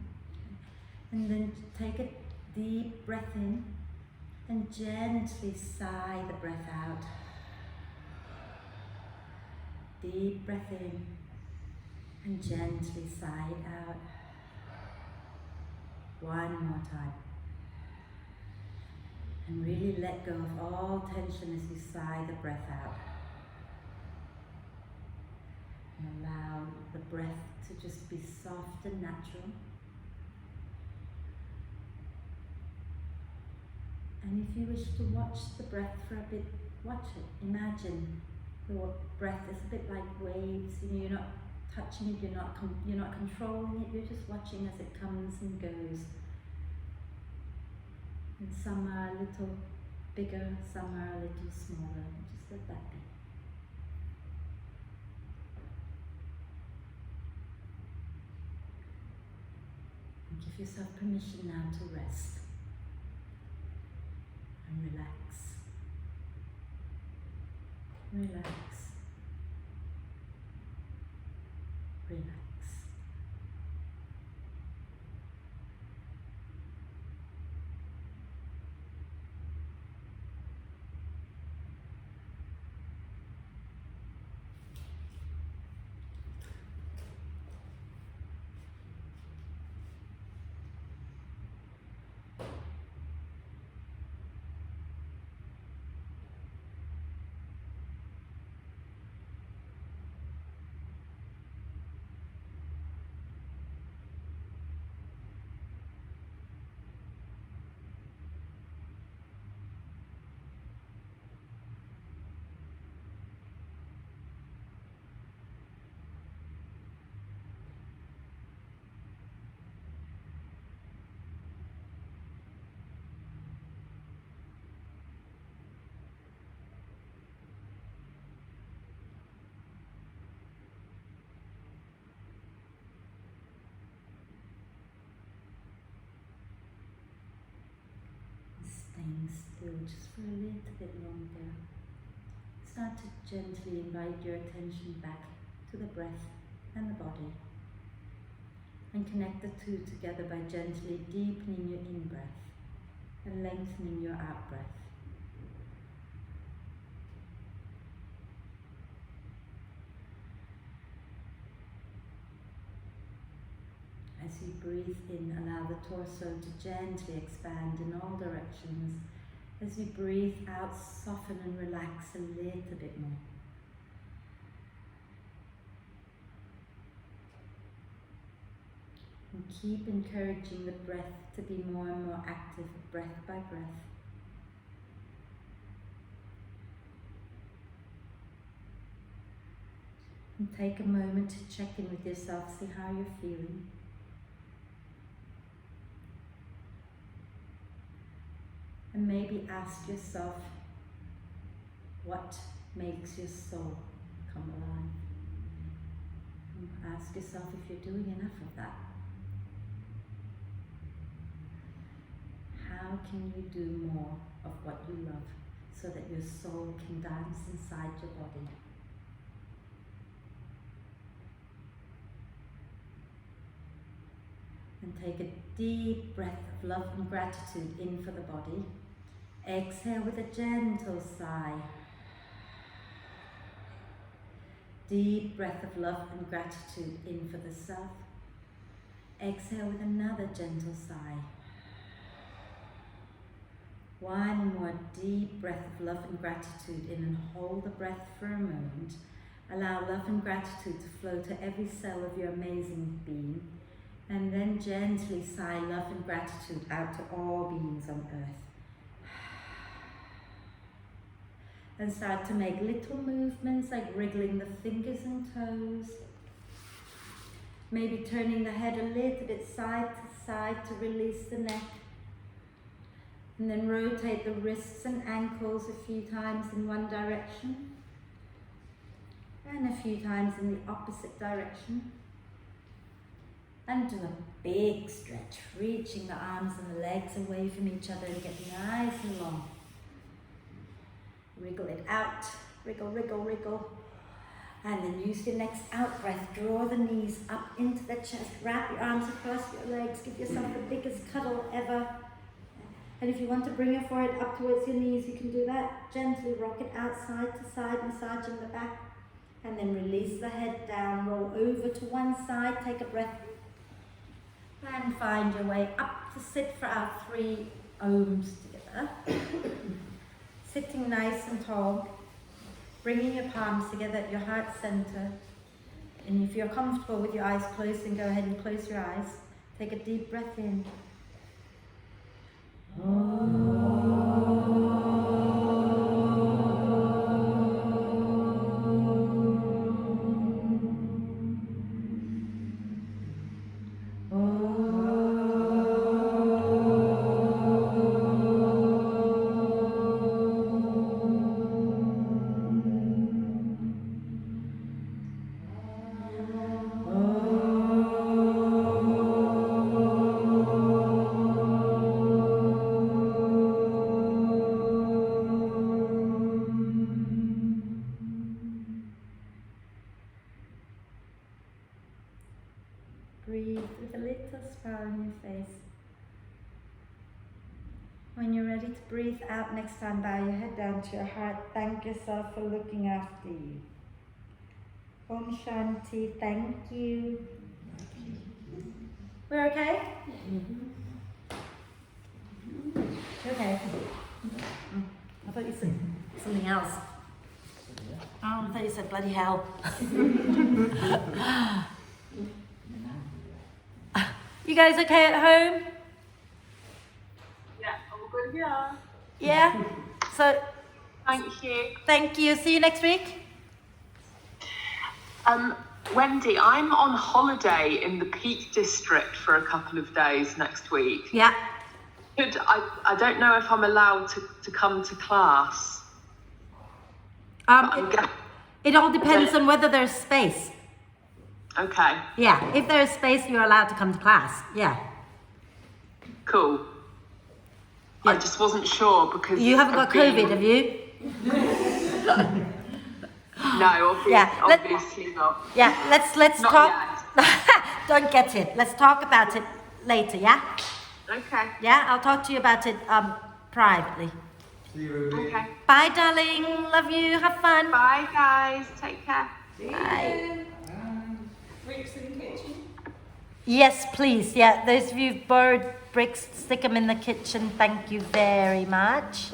And then take a deep breath in and gently sigh the breath out. Deep breath in and gently sigh it out. One more time. And really let go of all tension as you sigh the breath out. And allow the breath to just be soft and natural. And if you wish to watch the breath for a bit, watch it. Imagine your breath is a bit like waves. You know, you're not touching it, you're not controlling it, you're just watching as it comes and goes. And some are a little bigger, some are a little smaller. Just let that be. And give yourself permission now to rest and relax. Relax. Relax. staying still just for a little bit longer. Start to gently invite your attention back to the breath and the body. And connect the two together by gently deepening your in-breath and lengthening your out-breath. As you breathe in, allow the torso to gently expand in all directions. As you breathe out, soften and relax a little bit more. And keep encouraging the breath to be more and more active, breath by breath. And take a moment to check in with yourself, see how you're feeling. And maybe ask yourself, what makes your soul come alive? And ask yourself if you're doing enough of that. How can you do more of what you love so that your soul can dance inside your body? And take a deep breath of love and gratitude in for the body. Exhale with a gentle sigh. Deep breath of love and gratitude in for the self. Exhale with another gentle sigh. One more deep breath of love and gratitude in, and hold the breath for a moment. Allow love and gratitude to flow to every cell of your amazing being. And then gently sigh love and gratitude out to all beings on earth. And start to make little movements like wriggling the fingers and toes. Maybe turning the head a little bit side to side to release the neck. And then rotate the wrists and ankles a few times in one direction. And a few times in the opposite direction. And do a big stretch, reaching the arms and the legs away from each other and get nice and long. Wriggle it out, wriggle, wriggle, wriggle. And then use your next out breath. Draw the knees up into the chest. Wrap your arms across your legs. Give yourself the biggest cuddle ever. And if you want to bring your forehead up towards your knees, you can do that. Gently rock it out side to side, massaging the back. And then release the head down, roll over to one side, take a breath. And find your way up to sit for our 3 ohms together. Sitting nice and tall. Bringing your palms together at your heart center. And if you're comfortable with your eyes closed, then go ahead and close your eyes. Take a deep breath in. Breathe with a little smile on your face. When you're ready to breathe out next time, bow your head down to your heart. Thank yourself for looking after you. Om Shanti, thank you. We're okay? Okay. I thought you said something else. Oh, I thought you said bloody hell. You guys okay at home? Yeah, all good here. Yeah? So, Thank you. thank you. See you next week. Wendy, I'm on holiday in the Peak District for a couple of days next week. Yeah. I don't know if I'm allowed to come to class. It all depends on whether there's space. Okay, Yeah, if there is space, you're allowed to come to class. Yeah. cool. I just wasn't sure because You haven't got of being- COVID, have you? No, obviously, Yeah, obviously not. Yeah, let's Not talk. Don't get it. Let's talk about it later, yeah? Okay. Yeah, I'll talk to you about it privately. See you, Ruby. Okay. Bye, darling. Love you. Have fun. Bye, guys. Take care. Bye. Bricks in the kitchen. Yes, please. Yeah, those of you who've borrowed bricks, stick them in the kitchen. Thank you very much.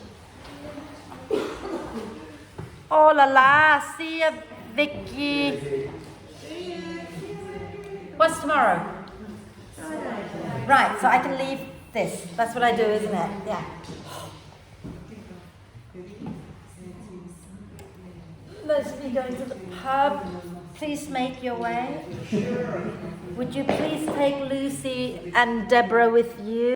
Oh la la. See ya, Vicky. What's tomorrow? Right, so I can leave this. That's what I do, isn't it? Yeah. Those of you going to the pub, please make your way. Would you please take Lucy and Deborah with you?